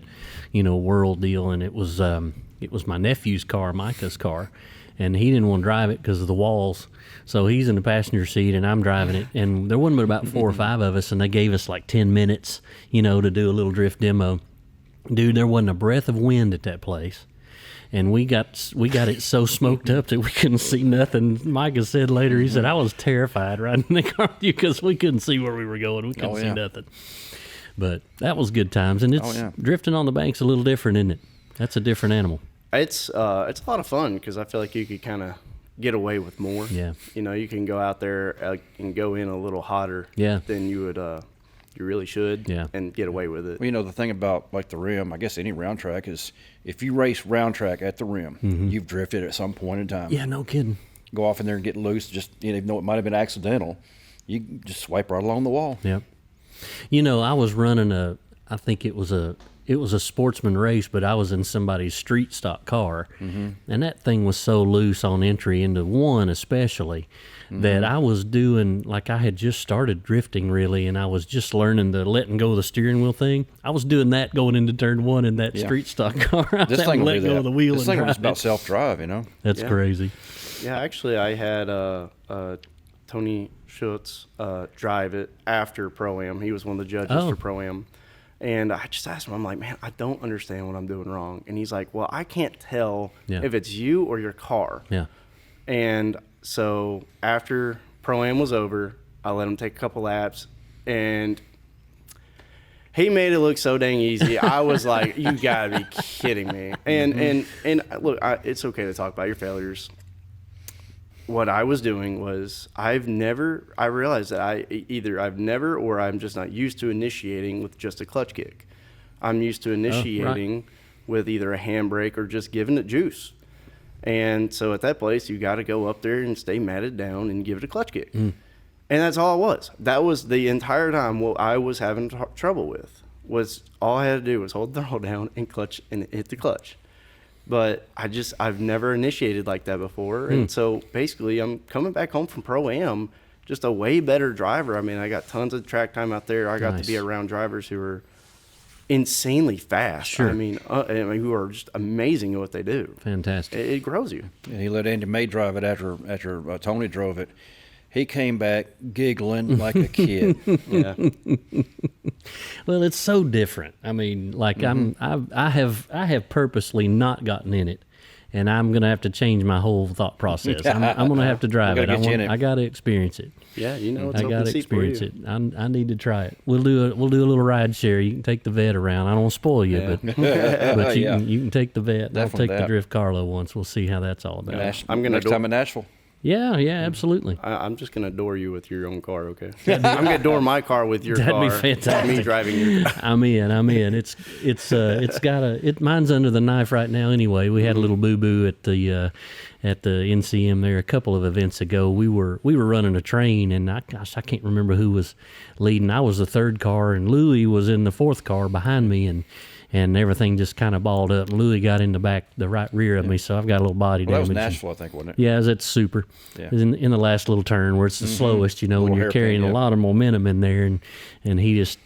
world deal, and it was my nephew's car, Micah's car, and he didn't want to drive it because of the walls. So he's in the passenger seat, and I'm driving it. And there wasn't but about 4 or 5 of us, and they gave us like 10 minutes, to do a little drift demo. Dude, there wasn't a breath of wind at that place. And we got it so smoked up that we couldn't see nothing. Micah said later, he said, I was terrified riding in the car with you because we couldn't see where we were going. We couldn't see nothing. But that was good times. And it's drifting on the bank's a little different, isn't it? That's a different animal. it's a lot of fun because I feel like you could kind of get away with more. Yeah. You can go out there and go in a little hotter than you would you really should and get away with it. Well, the thing about like the rim, I guess any round track is if you race round track at the rim, you've drifted at some point in time. Yeah, no kidding. Go off in there and get loose, just even though it might have been accidental, you just swipe right along the wall. Yep. I was running I think it was a sportsman race, but I was in somebody's street stock car, and that thing was so loose on entry into one especially that I was doing, like I had just started drifting really, and I was just learning the letting go of the steering wheel thing. I was doing that going into turn one in that street stock car. I was This having thing to will let do go that. of the wheel This and thing was drive about it. self-drive, That's crazy. Yeah, actually, I had Tony Schutz drive it after Pro-Am. He was one of the judges for Pro-Am. And I just asked him, I'm like, man, I don't understand what I'm doing wrong. And he's like, well, I can't tell if it's you or your car. Yeah. And so after Pro-Am was over, I let him take a couple laps, and he made it look so dang easy. I was like, you gotta be kidding me. And look, it's okay to talk about your failures. What I was doing was I realized that I've never or I'm just not used to initiating with just a clutch kick. I'm used to initiating with either a handbrake or just giving it juice. And so at that place, you got to go up there and stay matted down and give it a clutch kick. And that's all it was. That was the entire time what I was having trouble with. Was all I had to do was hold the throttle down and clutch and hit the clutch. But I've never initiated like that before. And so basically I'm coming back home from Pro-Am just a way better driver. I mean, I got tons of track time out there. I got to be around drivers who are insanely fast. Sure. I mean, who are just amazing at what they do. Fantastic. It grows you. Yeah, he let Andy May drive it after Tony drove it. He came back giggling like a kid. Yeah. Well, it's so different. I mean, like I have purposely not gotten in it, and I'm gonna have to change my whole thought process. I'm gonna have to drive it. I gotta experience it. Yeah, it's I open gotta seat for experience you. it. I need to try it. We'll do a little ride share. You can take the vet around. I don't want to spoil you, but you can take the vet. Definitely I'll take that. the DriftCarlo once. We'll see how that's all about. I'm gonna next time in Nashville. Yeah, absolutely. I'm just gonna door you with your own car, okay? I'm gonna door my car with your That'd car. be fantastic. Me driving your car. I'm in. Mine's under the knife right now anyway. We had a little boo-boo at the NCM there a couple of events ago. We were running a train, and I can't remember who was leading. I was the third car, and Louie was in the fourth car behind me, and everything just kind of balled up. And Louie got in the right rear of me, so I've got a little body Well, that was damage. Nashville, I think, wasn't it? Yeah, it's super. Yeah. It was in the last little turn where it's the slowest, when Little you're hairpin, carrying yeah. a lot of momentum in there, and he just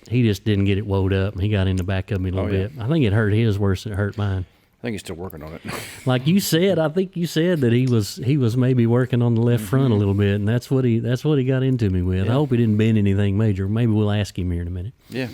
didn't get it woed up, and he got in the back of me a little bit. I think it hurt his worse than it hurt mine. think he's still working on it. Like you said, I think you said that he was maybe working on the left front a little bit, and that's what he got into me with. I hope he didn't bend anything major. Maybe we'll ask him here in a minute. Yeah.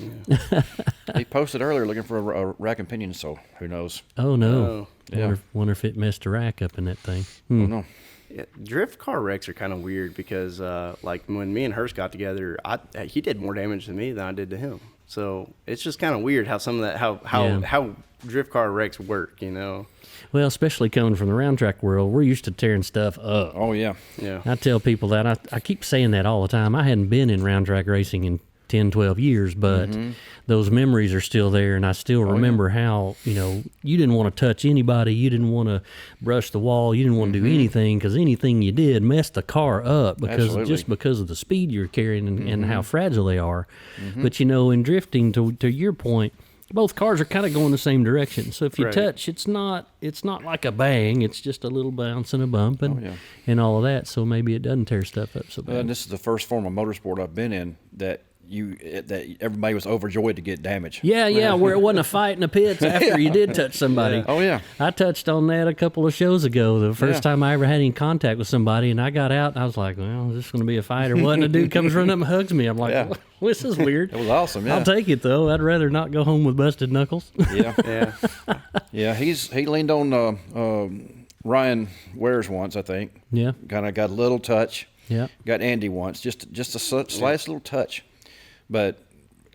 He posted earlier looking for a rack and pinion, so who knows? Oh no! Oh. Yeah. Wonder if it messed a rack up in that thing. I don't know. Yeah, drift car wrecks are kind of weird because, like when me and Hurst got together, he did more damage to me than I did to him. So it's just kind of weird how some of that how drift car wrecks work, you know. Well, especially coming from the round track world, we're used to tearing stuff up. Oh yeah. Yeah. I tell people that I keep saying that all the time. I hadn't been in round track racing in 10, 12 years, but those memories are still there, and I still remember how, you know, you didn't want to touch anybody, you didn't want to brush the wall, you didn't want to do anything, because anything you did messed the car up because of the speed you're carrying and how fragile they are. But, you know, in drifting, to your point, both cars are kind of going the same direction. So if you touch, it's not like a bang. It's just a little bounce and a bump and all of that. So maybe it doesn't tear stuff up so bad. And this is the first form of motorsport I've been in that everybody was overjoyed to get damage. Yeah, where it wasn't a fight in the pits after you did touch somebody. Yeah. Oh yeah. I touched on that a couple of shows ago. The first time I ever had any contact with somebody, and I got out, and I was like, well, is this going to be a fight or what? And a dude comes running up and hugs me. I'm like, well, this is weird. It was awesome. Yeah. I'll take it, though. I'd rather not go home with busted knuckles. Yeah. Yeah. Yeah. He leaned on Ryan Wares once, I think. Yeah. Kind of got a little touch. Yeah. Got Andy once, just a slightest little touch, but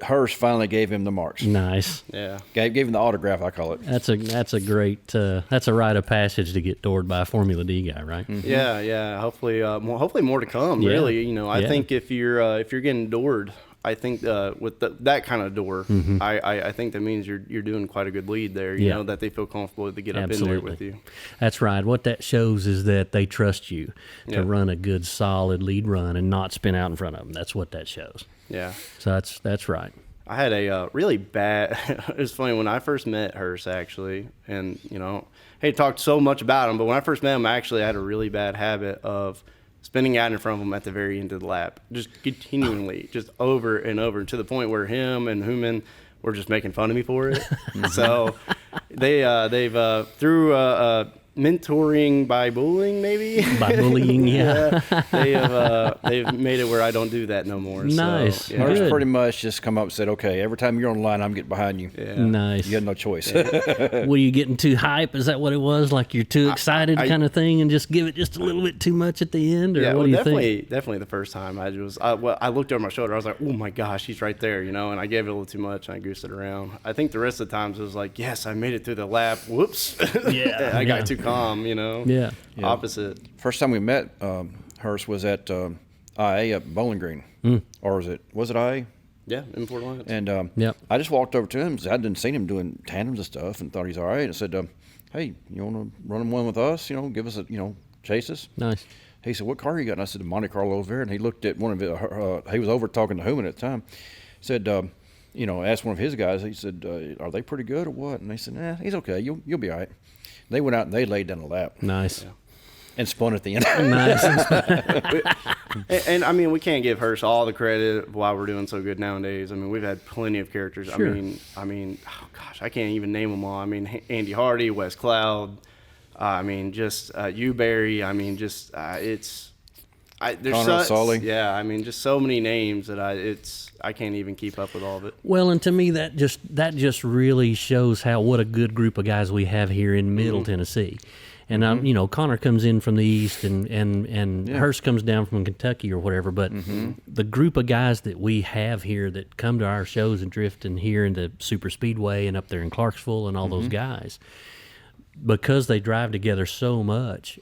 Hurst finally gave him the marks. Nice. Yeah. Gave him the autograph, I call it. That's a great that's a rite of passage to get doored by a Formula D guy, right? Yeah. Hopefully more to come. Yeah. Really, you know, I think if you're getting doored, I think with that kind of door, I think that means you're doing quite a good lead there. You know, that they feel comfortable to get up in there with you. That's right. What that shows is that they trust you to run a good, solid lead run and not spin out in front of them. That's what that shows. Yeah. So that's right. I had a really bad. It was funny when I first met Hurst, actually, and you know, hey, talked so much about him, but when I first met him, actually, I had a really bad habit of spinning out in front of him at the very end of the lap, just continually, just over and over, to the point where him and Human were just making fun of me for it. So they've through mentoring by bullying, maybe By bullying, yeah. they've made it where I don't do that no more. Nice. So, yeah. Hurst Good. pretty much just come up and said, okay, every time you're on the line, I'm getting behind you. Yeah. Nice. You had no choice. Were you getting too hype? Is that what it was? Like you're too excited kind of thing and just give it just a little bit too much at the end? Or Yeah, what well, do you definitely the first time I looked over my shoulder. I was like, oh my gosh, he's right there, you know, and I gave it a little too much and I goosed it around. I think the rest of the times it was like, yes, I made it through the lap. Whoops. Yeah. I got too calm, you know. Yeah. Opposite. First time we met Hurst was at IA at Bowling Green. Or was it IA? Yeah, in Fort Lyons. And I just walked over to him. I didn't see him doing tandems and stuff and thought he's all right. And I said, hey, you want to run one with us? You know, give us chase us. Nice. He said, what car you got? And I said, the Monte Carlo over there. And he looked at one of it. He was over talking to Human at the time. Said, asked one of his guys. He said, are they pretty good or what? And they said, nah, he's okay. You'll be all right. They went out and they laid down a lap. Nice. Yeah. And spun at the end. Nice. And I mean, we can't give Hurst all the credit of why we're doing so good nowadays. I mean, we've had plenty of characters. Sure. I mean, oh gosh, I can't even name them all. I mean, Andy Hardy, Wes Cloud. I mean, just you, Barry. I mean, just there's Conrad Solly. Yeah, I mean, just so many names that I can't even keep up with all of it. Well, and to me, that just really shows what a good group of guys we have here in Middle Tennessee. And Connor comes in from the east, and Hurst comes down from Kentucky or whatever. But the group of guys that we have here that come to our shows and drift and here in the Super Speedway and up there in Clarksville and all those guys, because they drive together so much,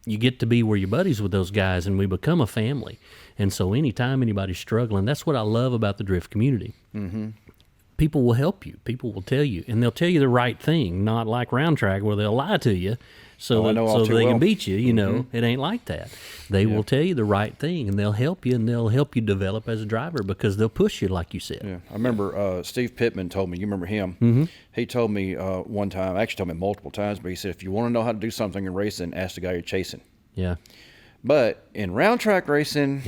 you get to be where you're buddies with those guys, and we become a family. And so anytime anybody's struggling, that's what I love about the drift community. People will help you. People will tell you, and they'll tell you the right thing, not like round track where they'll lie to you so they can beat you. You know, it ain't like that. They will tell you the right thing, and they'll help you, and they'll help you develop as a driver because they'll push you, like you said. Yeah, I remember Steve Pittman told me. You remember him? He told me one time. Actually, told me multiple times. But he said, if you want to know how to do something in racing, ask the guy you're chasing. Yeah. But in round track racing,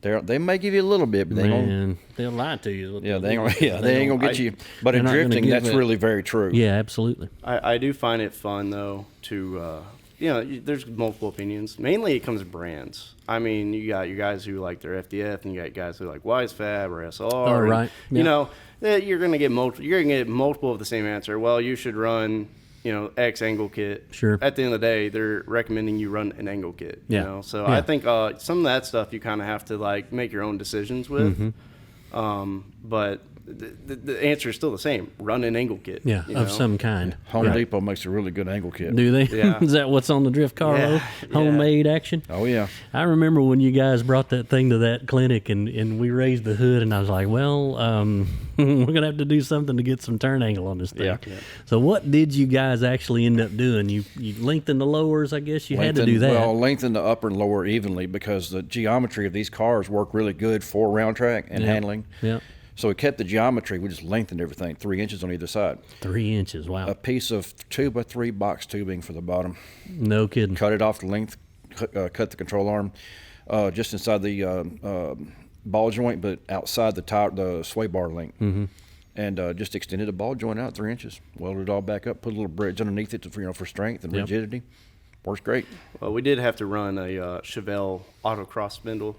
They may give you a little bit, but they ain't gonna. They'll lie to you. Yeah, they ain't gonna get you. But in drifting, that's really very true. Yeah, absolutely. I do find it fun though to there's multiple opinions. Mainly it comes to brands. I mean, you got your guys who like their FDF, and you got guys who like WiseFab or SR. Oh, right. You know, you're gonna get multiple of the same answer. Well, you should run X angle kit. Sure. At the end of the day, they're recommending you run an angle kit. Yeah. You know, so I think some of that stuff you kind of have to like make your own decisions with. But the answer is still the same. Run an angle kit. Yeah, of some kind. Home Depot makes a really good angle kit. Do they? Yeah. Is that what's on the DriftCarlo? Yeah. Homemade action? Oh, yeah. I remember when you guys brought that thing to that clinic and we raised the hood, and I was like, well, we're going to have to do something to get some turn angle on this thing. Yeah. So what did you guys actually end up doing? You lengthened the lowers, I guess you had to do that. Well, lengthen the upper and lower evenly because the geometry of these cars work really good for round track and handling. Yeah. So we kept the geometry. We just lengthened everything 3 inches on either side. 3 inches, wow. A piece of 2x3 box tubing for the bottom. No kidding. Cut it off the length, cut the control arm just inside the ball joint, but outside the sway bar length. And just extended the ball joint out 3 inches. Welded it all back up, put a little bridge underneath it for strength and rigidity. Works great. Well, we did have to run a Chevelle autocross spindle.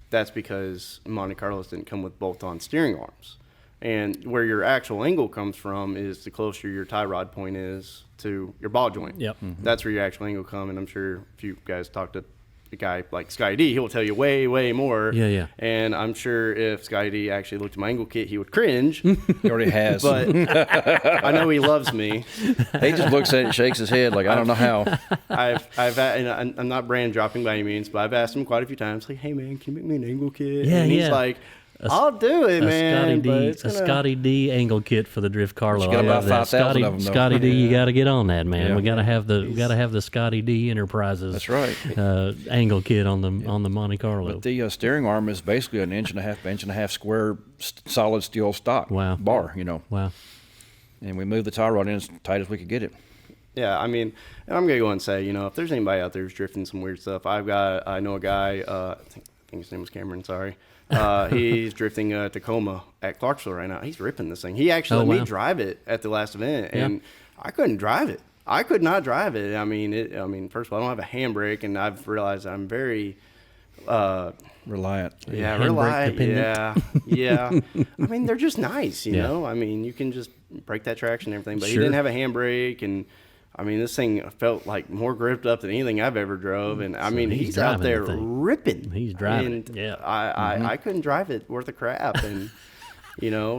That's because Monte Carlos didn't come with bolt-on steering arms. And where your actual angle comes from is the closer your tie rod point is to your ball joint. Yep. That's where your actual angle comes. And I'm sure if you guys talk to a guy like Scotty D, he'll tell you way, way more. Yeah. And I'm sure if Scotty D actually looked at my angle kit, he would cringe. He already has. But I know he loves me. He just looks at it and shakes his head like, I don't know how. I'm not brand dropping by any means, but I've asked him quite a few times, like, hey man, can you make me an angle kit? Yeah, and he's like, I'll do it, man. Scotty D angle kit for the DriftCarlo. You got I love about that. 5,000 of them, though. Scotty D, you got to get on that, man. Yeah. We got to have the Scotty D Enterprises. That's right. Angle kit on the Monte Carlo. But the steering arm is basically an inch and a half square solid steel stock bar, Wow. And we moved the tie rod in as tight as we could get it. Yeah, I mean, and I'm gonna go and say, if there's anybody out there who's drifting some weird stuff, I know a guy. I think his name was Cameron. Sorry. He's drifting Tacoma at Clarksville right now. He's ripping this thing. He actually let me drive it at the last event, and I couldn't drive it. I could not drive it. I mean, first of all, I don't have a handbrake, and I've realized I'm very Reliant. Yeah, Handbrake reliant. Yeah. I mean, they're just nice, you know. I mean, you can just break that traction and everything, but he didn't have a handbrake, and I mean, this thing felt like more gripped up than anything I've ever drove, and I mean, he's out there ripping. He's driving. And I couldn't drive it worth a crap, and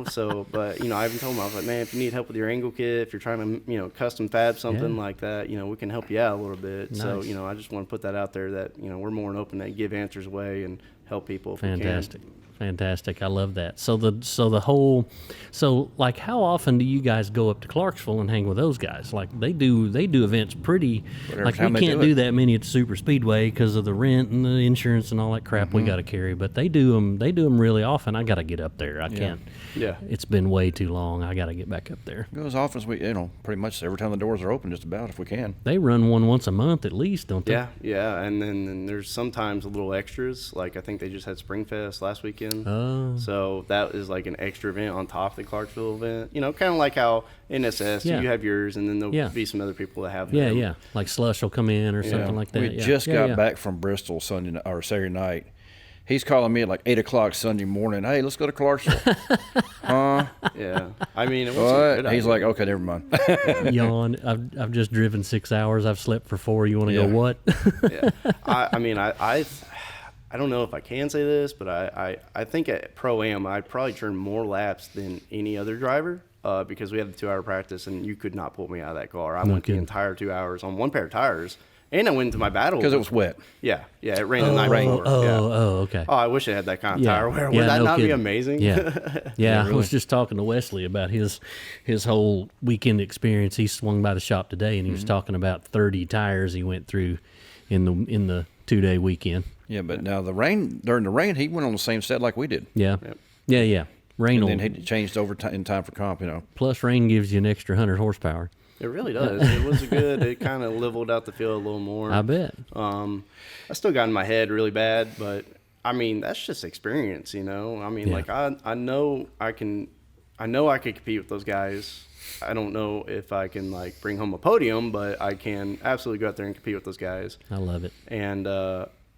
so, but I even told him, I was like, man, if you need help with your angle kit, if you're trying to custom fab something like that, we can help you out a little bit. Nice. So I just want to put that out there that we're more than open to give answers away and help people if we can. Fantastic. I love that. So like how often do you guys go up to Clarksville and hang with those guys? Like they do events pretty, like we can't do that many at Super Speedway because of the rent and the insurance and all that crap we got to carry, but they do them really often. I got to get up there. I can't. Yeah. It's been way too long. I got to get back up there. Go as often as we, pretty much every time the doors are open, just about if we can. They run one once a month at least, don't they? Yeah. And then there's sometimes a little extras. Like I think they just had Springfest last weekend. Oh. So that is like an extra event on top of the Clarksville event. Kind of like how NSS, you have yours, and then there'll be some other people that have them. Yeah. Like Slush will come in or something like that. We just got back from Bristol Saturday night. He's calling me at like 8 o'clock Sunday morning. Hey, let's go to Clarksville. Huh? Yeah. I mean, it was what? He's like, okay, never mind. Yawn. I've just driven 6 hours. I've slept for 4. You want to go what? Yeah. I mean, I don't know if I can say this, but I think at Pro-Am, I probably turned more laps than any other driver because we had the 2-hour practice, and you could not pull me out of that car. I went the entire 2 hours on one pair of tires, and I went into my battle. Because it was wet. Yeah, it rained the night before. Okay. Oh, I wish it had that kind of tire wear. Would that not be amazing? Yeah. Yeah, I was just talking to Wesley about his whole weekend experience. He swung by the shop today, and he was talking about 30 tires he went through in the 2-day weekend. Yeah, but now during the rain, he went on the same set like we did. Yeah. Yep. Yeah. Rain. And then he changed over in time for comp, Plus, rain gives you an extra 100 horsepower. It really does. It was good. It kind of leveled out the field a little more. I bet. I still got in my head really bad, but I mean, that's just experience, you know. I mean, Yeah. like I know I can compete with those guys. I don't know if I can like bring home a podium, but I can absolutely go out there and compete with those guys. I love it. And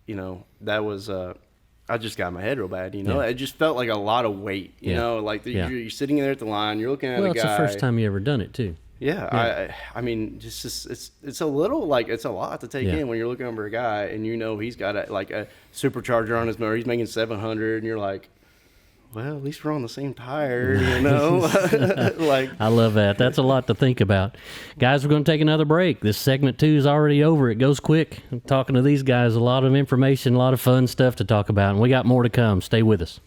you know, that was I just got in my head real bad. You know, Yeah. it just felt like a lot of weight. You Yeah. know, like Yeah. you're sitting there at the line, you're looking at Well, a it's guy. the first time you ever done it too. Yeah, I mean, just it's a little like it's a lot to take Yeah. in when you're looking over a guy and you know he's got a supercharger on his motor. He's making 700, and you're like, well, at least we're on the same tire, you know. Like, I love that. That's a lot to think about. Guys, we're going to take another break. This segment 2 is already over. It goes quick. I'm talking to these guys, a lot of information, a lot of fun stuff to talk about, and we got more to come. Stay with us.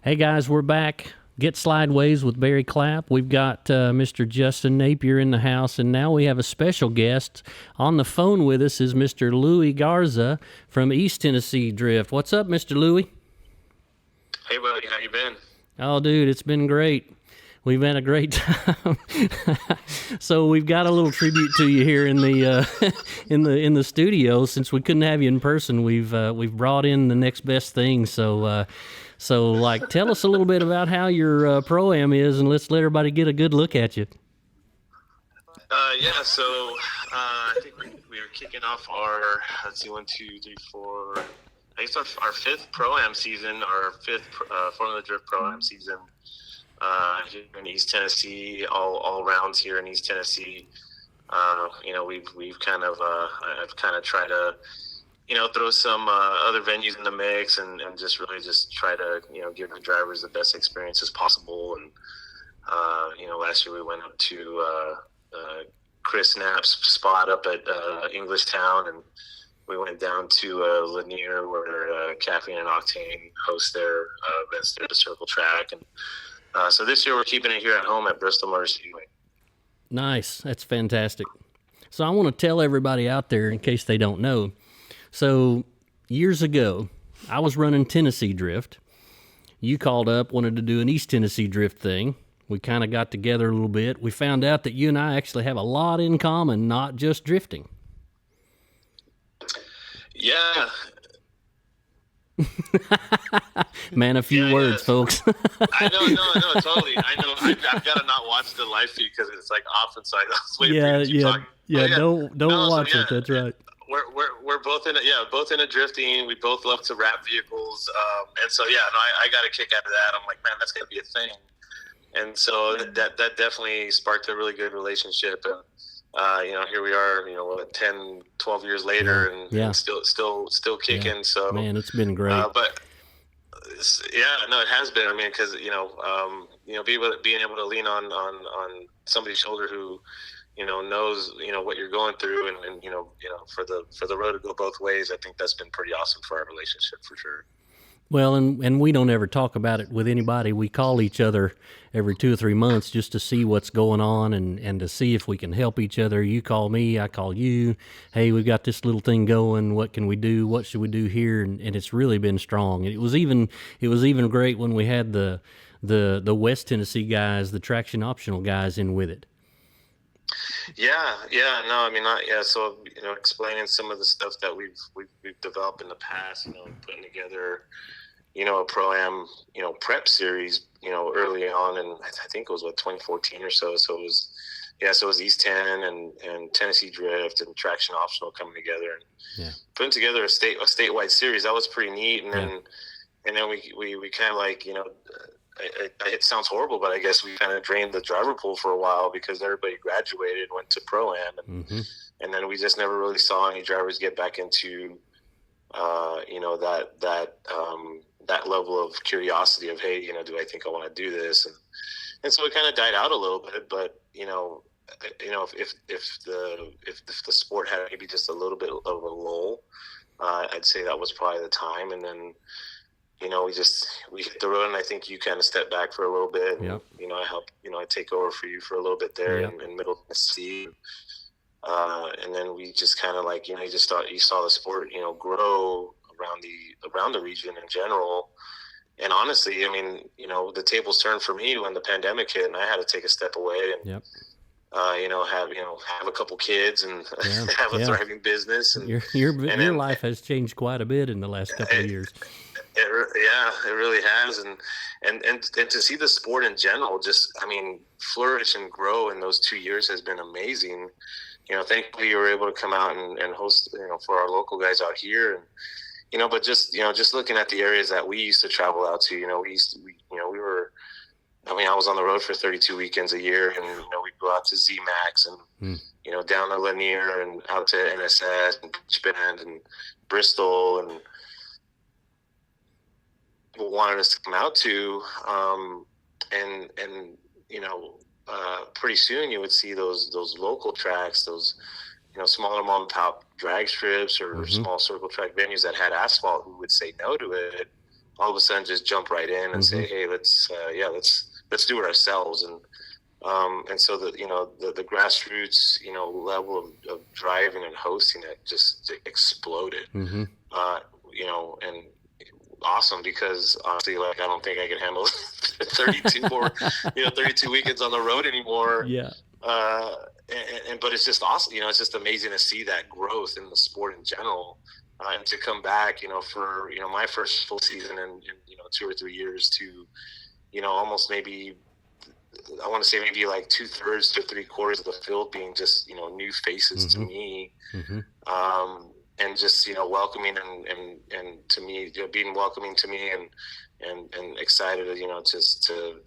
Hey guys, we're back. Get Slydewayz with Barry Clapp. We've got Mr. Justin Napier in the house, and now we have a special guest. On the phone with us is Mr. Louis Garza from East Tennessee Drift. What's up, Mr. Louis? Hey, buddy, how you been? Oh, dude, it's been great. We've had a great time. So we've got a little tribute to you here in the in the studio. Since we couldn't have you in person, we've brought in the next best thing. So like, tell us a little bit about how your pro-am is, and let's let everybody get a good look at you. Yeah, so I think we are kicking off our, let's see, 1, 2, 3, 4. I guess our fifth pro-am season, our fifth Formula Drift pro-am season here in East Tennessee, all rounds here in East Tennessee. We've kind of I've kind of tried to throw some other venues in the mix and just really just try to give the drivers the best experiences possible. And last year we went up to Chris Knapp's spot up at Englishtown, and we went down to Lanier, where Caffeine and Octane host their events there, the Circle Track, and so this year we're keeping it here at home at Bristol Motor Speedway. Nice. That's fantastic. So I want to tell everybody out there, in case they don't know. So years ago, I was running Tennessee Drift. You called up, wanted to do an East Tennessee Drift thing. We kind of got together a little bit. We found out that you and I actually have a lot in common, not just drifting. Yeah. Man, a few words, folks. I know, totally. I know. I've got to not watch the live feed because it's like off, and so I was waiting for you to keep talking. Don't watch it. That's right. We're both in a drifting. We both love to wrap vehicles, and so I got a kick out of that. I'm like, man, that's gonna be a thing, and so that definitely sparked a really good relationship. And here we are, 10, 12 years later, and still kicking. Yeah. So man, it's been great. But it has been. I mean, because being able to lean on somebody's shoulder who knows what you're going through, and for the road to go both ways, I think that's been pretty awesome for our relationship for sure. Well, and we don't ever talk about it with anybody. We call each other every 2 or 3 months just to see what's going on and to see if we can help each other. You call me, I call you. Hey, we've got this little thing going. What can we do? What should we do here? And it's really been strong. And it was even great when we had the West Tennessee guys, the traction optional guys, in with it. So explaining some of the stuff that we've developed in the past, putting together, a pro-am, prep series, early on, and I think it was 2014 or so. So it was East 10 and Tennessee Drift and traction optional coming together and putting together a statewide series. That was pretty neat. And then we kind of like, it sounds horrible, but I guess we kind of drained the driver pool for a while because everybody graduated, went to Pro-Am, and then we just never really saw any drivers get back into, that level of curiosity of, hey, do I think I want to do this? And so it kind of died out a little bit, but, if the sport had maybe just a little bit of a lull, I'd say that was probably the time. And then, we hit the road, and I think you kind of stepped back for a little bit. And, I helped, I take over for you for a little bit there in Middle Tennessee. And then we just kind of like, you saw the sport, grow around the region in general. And honestly, I mean, the tables turned for me when the pandemic hit, and I had to take a step away and, have a couple kids and have a thriving business. And your life has changed quite a bit in the last couple of years. It really has, and to see the sport in general just, flourish and grow in those 2 years has been amazing. Thankfully you were able to come out and host, for our local guys out here, and but just looking at the areas that we used to travel out to, I was on the road for 32 weekends a year, and we'd go out to ZMAX and down to Lanier and out to NSS and Beach Bend and Bristol, and people wanted us to come out to, pretty soon you would see those local tracks, those smaller mom and pop drag strips or small circle track venues that had asphalt who would say no to it, all of a sudden just jump right in and say, hey, let's do it ourselves. And so the grassroots level of driving and hosting it just exploded. And awesome, because honestly, like, I don't think I can handle 32 weekends on the road anymore. But it's just awesome. It's just amazing to see that growth in the sport in general, and to come back, for my first full season in 2 or 3 years to, almost maybe, I want to say maybe like 2/3 to 3/4 of the field being just new faces to me. And just welcoming and to me, being welcoming to me and excited just to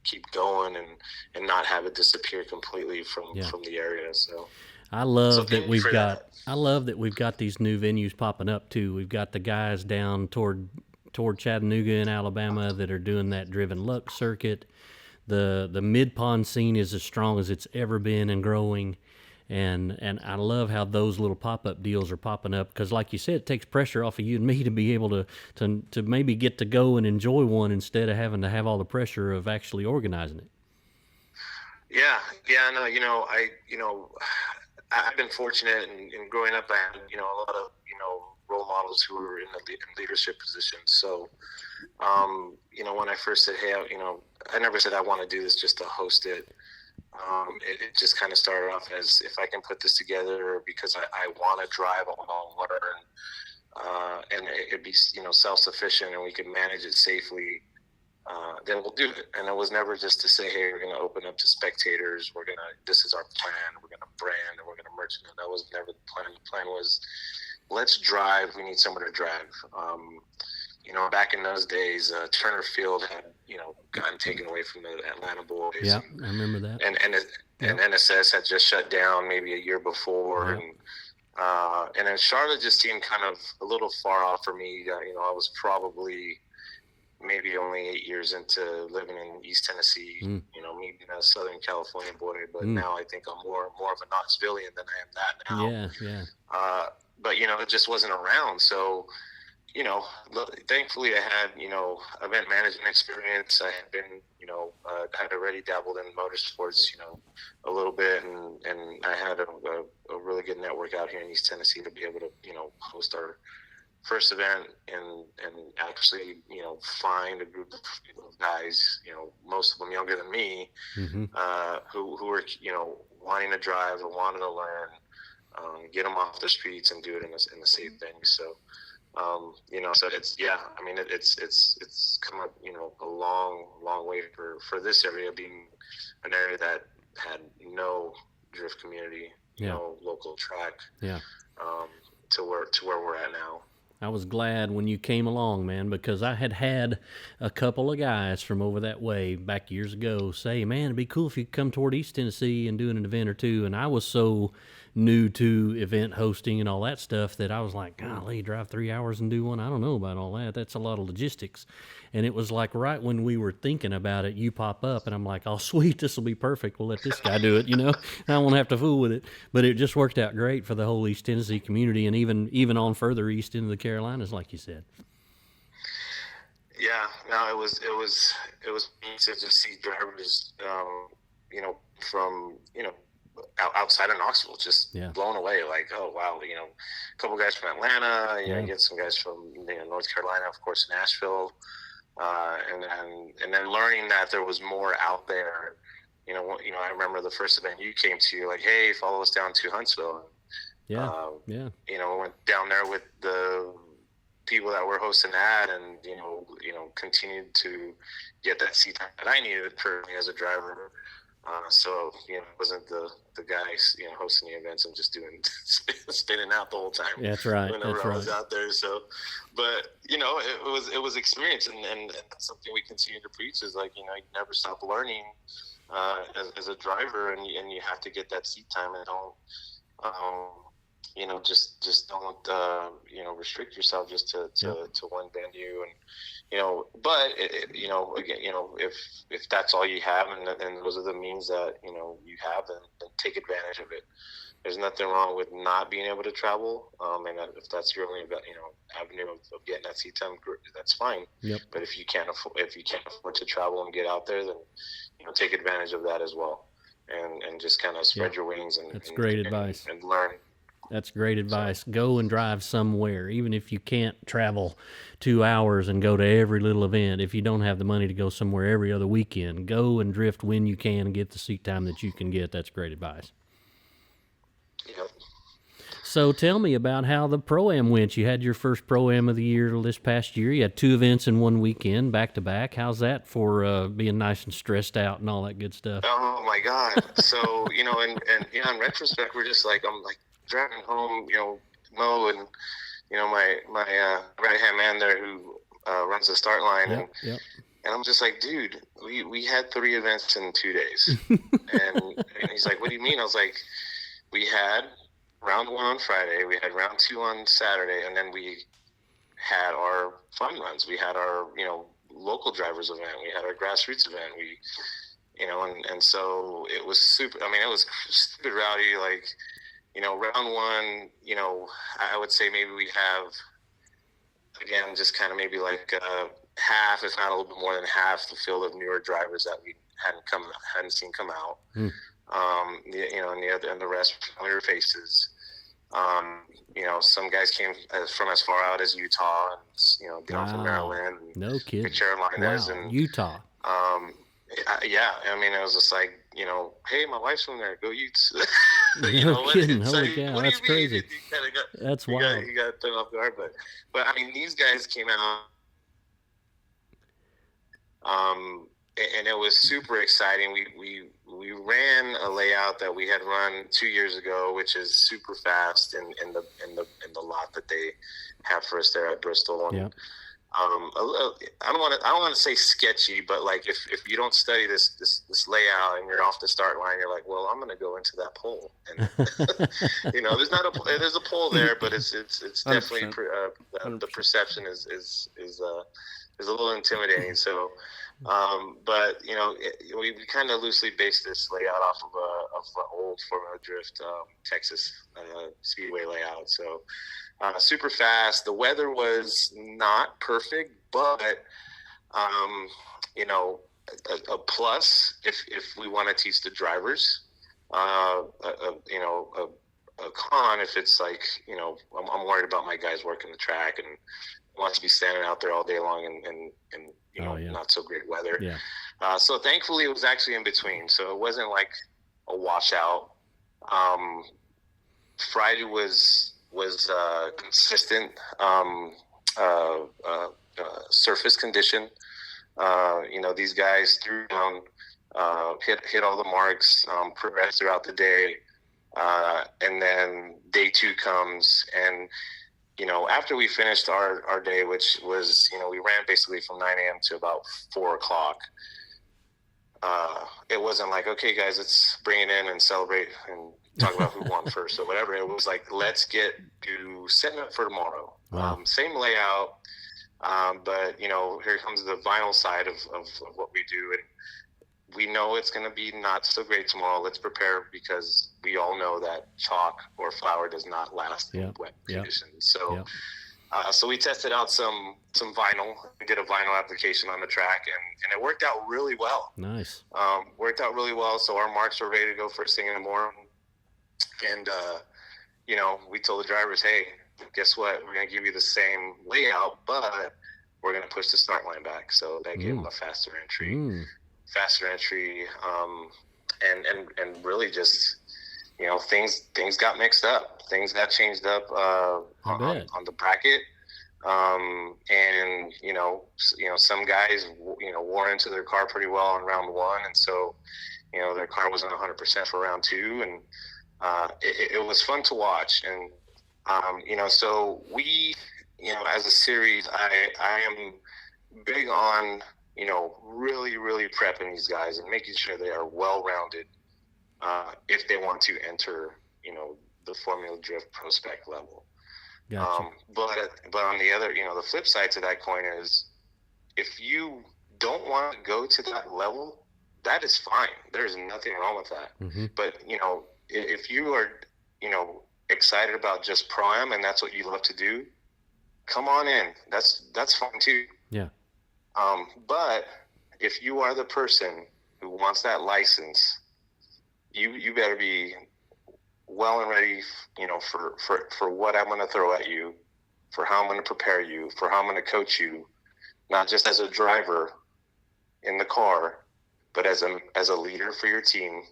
keep going and not have it disappear completely from the area. So I love that we've got these new venues popping up too. We've got the guys down toward Chattanooga in Alabama that are doing that driven luck circuit. The mid pond scene is as strong as it's ever been and growing. And I love how those little pop-up deals are popping up, because like you said, it takes pressure off of you and me to be able to maybe get to go and enjoy one instead of having to have all the pressure of actually organizing it. Yeah, no, I've been fortunate in growing up. I had, a lot of, role models who were in leadership positions. So, when I first said, hey, I never said I want to do this just to host it. It just kind of started off as, if I can put this together because I want to drive, I want to learn, and it'd be, self-sufficient and we can manage it safely. Then we'll do it. And it was never just to say, hey, we're going to open up to spectators. This is our plan. We're going to brand and we're going to merchandise. That was never the plan. The plan was, let's drive. We need someone to drive. Back in those days, Turner Field had, gotten taken away from the Atlanta boys. Yeah, I remember that. And NSS had just shut down maybe a year before. Yeah. And then Charlotte just seemed kind of a little far off for me. I was probably maybe only 8 years into living in East Tennessee, me being a Southern California boy, but now I think I'm more of a Knoxvillian than I am that now. Yeah. But, it just wasn't around. So, thankfully I had, event management experience. I had been, had already dabbled in motorsports, a little bit. And I had a really good network out here in East Tennessee to be able to, host our first event and actually, find a group of guys, most of them younger than me, who were, wanting to drive and wanting to learn, get them off the streets and do it in a safe venue. So, so it's come up, a long way for this area being an area that had no drift community, no local track, to where we're at now. I was glad when you came along, man, because I had a couple of guys from over that way back years ago say, man, it'd be cool if you could come toward East Tennessee and do an event or two. And I was so new to event hosting and all that stuff that I was like, golly, drive 3 hours and do one? I don't know about all that. That's a lot of logistics. And it was like right when we were thinking about it, you pop up, and I'm like, oh, sweet, this will be perfect. We'll let this guy do it, I won't have to fool with it. But it just worked out great for the whole East Tennessee community, and even on further east into the Carolinas, like you said. Yeah, no, it was neat to just see drivers, from, outside of Knoxville, just blown away. Like, oh wow, a couple guys from Atlanta, you get some guys from North Carolina, of course, Nashville, and then learning that there was more out there. I remember the first event you came to, like, hey, follow us down to Huntsville. We went down there with the people that were hosting that, and continued to get that seat time that I needed personally as a driver. So, it wasn't the guys, hosting the events and just doing spinning out the whole time. That's right. Whenever I was out there. So, but, it was experience, and that's something we continue to preach is like, you never stop learning, as a driver, and you have to get that seat time, and don't, just don't, restrict yourself just to one venue. And, but again, if that's all you have, and those are the means that, you have, then take advantage of it. There's nothing wrong with not being able to travel. And if that's your only, avenue of getting that seat time, that's fine. Yep. But if you can't afford to travel and get out there, then, take advantage of that as well. And just kind of spread your wings that's great advice. And learn. That's great advice. Go and drive somewhere, even if you can't travel 2 hours and go to every little event. If you don't have the money to go somewhere every other weekend, go and drift when you can and get the seat time that you can get. That's great advice. Yep. So tell me about how the Pro-Am went. You had your first Pro-Am of the year this past year. You had 2 events in one weekend, back to back. How's that for being nice and stressed out and all that good stuff? Oh my God. So, in retrospect, we're just like, I'm like, driving home, Mo and, my right-hand man there who runs the start line. And I'm just like, dude, we had 3 events in 2 days. and he's like, what do you mean? I was like, we had round 1 on Friday, we had round 2 on Saturday, and then we had our fun runs. We had our, local drivers event. We had our grassroots event. We, and so it was super. I mean, it was stupid rowdy. Like, round one, I would say maybe we have, again, just kind of maybe like half, if not a little bit more than half, the field of newer drivers that we hadn't seen come out. And the rest familiar faces. Some guys came from as far out as Utah, and down from Maryland, and no kidding, the Carolinas, wow. and Utah. Yeah, I mean, it was just like, hey, my wife's from there, go Utes. No kidding, holy cow, that's crazy. That's wild. You got thrown off guard, but I mean, these guys came out, and it was super exciting. We ran a layout that we had run 2 years ago, which is super fast in the lot that they have for us there at Bristol. And, yeah. I don't want to say sketchy, but like if you don't study this layout and you're off the start line, you're like, well, I'm going to go into that pole, and there's a pole there, but it's definitely the perception is a little intimidating. So, but we kind of loosely based this layout off of an old Formula Drift Texas Speedway layout. So. Super fast. The weather was not perfect, but a plus if we want to teach the drivers. A con if it's like I'm worried about my guys working the track and want to be standing out there all day long and not so great weather. Yeah. So thankfully it was actually in between. So it wasn't like a washout. Friday was consistent surface condition. These guys threw down, hit all the marks, progressed throughout the day, and then day two comes, and after we finished our day, which was we ran basically from 9 a.m. to about 4 o'clock. It wasn't like, okay, guys, let's bring it in and celebrate and talk about who won first or whatever. It was like, let's get to setting up for tomorrow. Wow. Same layout, but here comes the vinyl side of what we do, and we know it's going to be not so great tomorrow. Let's prepare, because we all know that chalk or flour does not last in wet conditions. So. So we tested out some vinyl. We did a vinyl application on the track, and it worked out really well. Nice. Worked out really well. So our marks were ready to go first thing in the morning. And, we told the drivers, hey, guess what? We're going to give you the same layout, but we're going to push the start line back. So that gave them a faster entry. And really just, things got mixed up. Things got changed up on the bracket. And some guys, wore into their car pretty well on round one. And so, their car wasn't 100% for round two. And it was fun to watch. And, so we, as a series, I am big on, really, really prepping these guys and making sure they are well-rounded if they want to enter, the Formula Drift Pro Spec level. Gotcha. But on the other, the flip side to that coin is, if you don't want to go to that level, that is fine. There's nothing wrong with that. Mm-hmm. But, if you are, excited about just Pro-Am and that's what you love to do, come on in. That's fine too. Yeah. But if you are the person who wants that license, you better be well and ready, for what I'm going to throw at you, for how I'm going to prepare you, for how I'm going to coach you, not just as a driver in the car, but as a leader for your team,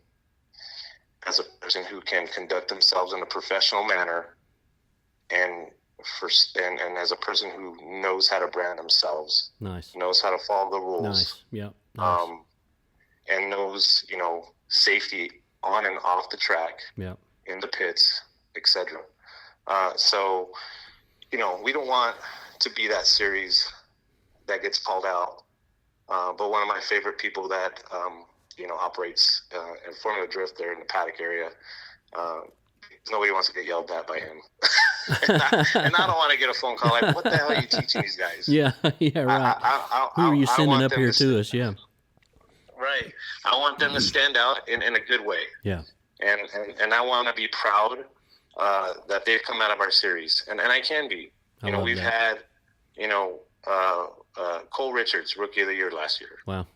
as a person who can conduct themselves in a professional manner, and as a person who knows how to brand themselves. Nice. Knows how to follow the rules. Nice. Yeah. Nice. And knows, safety on and off the track. Yeah. In the pits, etc. So, we don't want to be that series that gets called out. But one of my favorite people that, operates in Formula Drift there in the paddock area, nobody wants to get yelled at by him. and I don't want to get a phone call like, what the hell are you teaching these guys? Yeah, right. Who are you sending up here to us? Yeah. Right. I want them to stand out in a good way. Yeah. And I want to be proud that they've come out of our series. And I can be. You know, we've had, you know, Cole Richards, Rookie of the Year last year. Wow.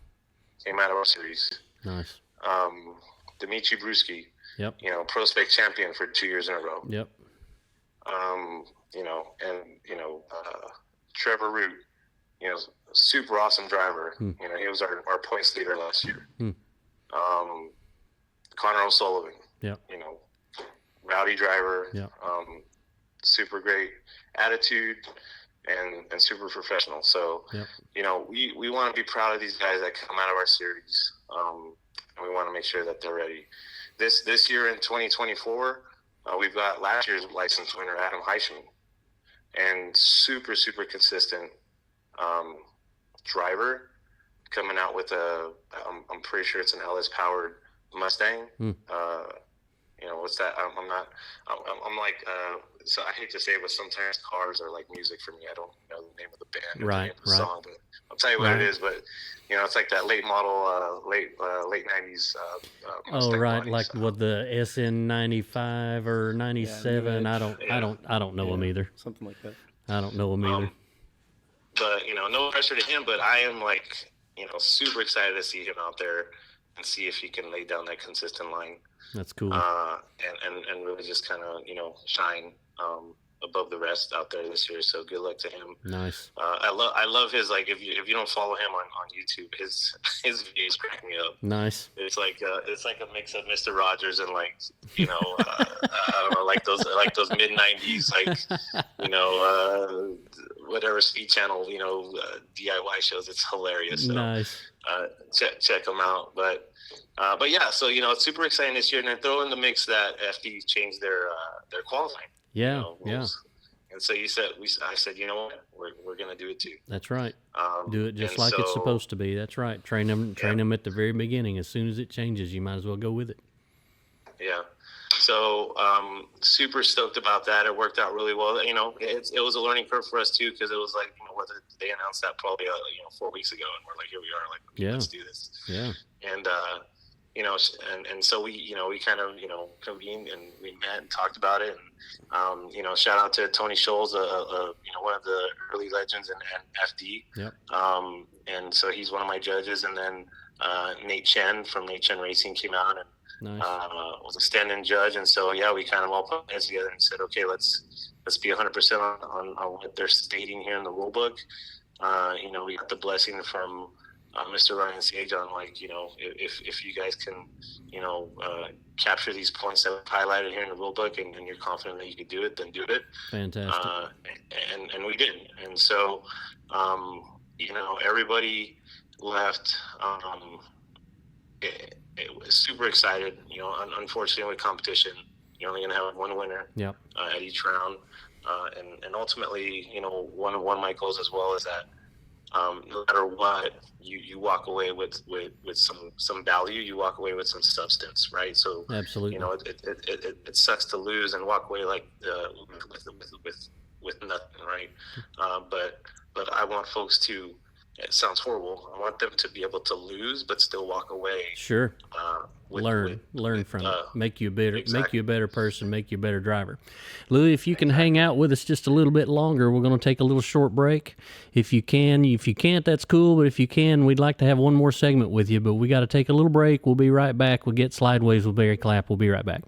Came out of our series. Nice. Dimitri Bruschi. Yep. You know, Pro Spec champion for 2 years in a row. Yep. You know, and, you know, Trevor Root, you know, super awesome driver. You know, he was our points leader last year. Connor O'Sullivan. Yep. You know, rowdy driver. Yep. Super great attitude and super professional. So, yep. You know, we want to be proud of these guys that come out of our series. And we want to make sure that they're ready. This year in 2024, we've got last year's license winner, Adam Heischman, and super consistent driver coming out with I'm pretty sure it's an LS powered Mustang. You know, what's that? I'm like, so I hate to say it, but sometimes cars are like music for me. I don't know the name of the band or the name of the song, but I'll tell you what it is. But, you know, it's like that late model, late 90s. Oh, right. body, Like with the SN 95 or 97. I don't know them either. Something like that. I don't know them either. But, you know, no pressure to him, but I am like, you know, super excited to see him out there and see if he can lay down that consistent line. That's cool. And really just kind of, you know, shine above the rest out there this year. So good luck to him. Nice. I love his, like, if you don't follow him on YouTube, his videos crack me up. Nice. It's like a mix of Mr. Rogers and, like, you know, I don't know, like those mid 90s, like, you know, whatever Speed Channel, you know, DIY shows. It's hilarious. So, nice. Check them out. But yeah, so, you know, it's super exciting this year, and then throw in the mix that FD changed their qualifying. Yeah, you know, rules. And so I said, you know what, we're gonna do it too. That's right. Do it just like so, it's supposed to be. That's right. Train them at the very beginning. As soon as it changes, you might as well go with it. Yeah. So super stoked about that. It worked out really well. You know, it was a learning curve for us too, because it was like, you know, whether they announced that probably 4 weeks ago, and we're like, here we are, like, let's do this. Yeah. And you know, and so we, you know, we kind of, you know, convened and we met and talked about it. And you know, shout out to Tony Scholes, you know, one of the early legends in FD. Yep. And so he's one of my judges, and then Nate Chen from Nate Chen Racing came out and nice. Was a stand-in judge. And so yeah, we kind of all put heads together and said, okay, let's be 100% on what they're stating here in the rule book. You know, we got the blessing from Mr. Ryan Sage on, like, you know, if you guys can, you know, capture these points that we've highlighted here in the rule book, and you're confident that you could do it, then do it. Fantastic. And we did. And so, you know, everybody left it was super excited. You know, unfortunately with competition, you're only going to have one winner. Yep. At each round. And ultimately, you know, one of my goals as well is that no matter what, you walk away with some value. You walk away with some substance, right? So absolutely, you know, it sucks to lose and walk away like with nothing, right? But I want folks to. It sounds horrible. I want them to be able to lose, but still walk away. Sure. Learn from it. Make you better. Exactly. Make you a better person. Make you a better driver. Louis, if you can hang out with us just a little bit longer, we're going to take a little short break. If you can, if you can't, that's cool. But if you can, we'd like to have one more segment with you. But we got to take a little break. We'll be right back. We'll get Slydewayz with Barry Clapp. We'll be right back.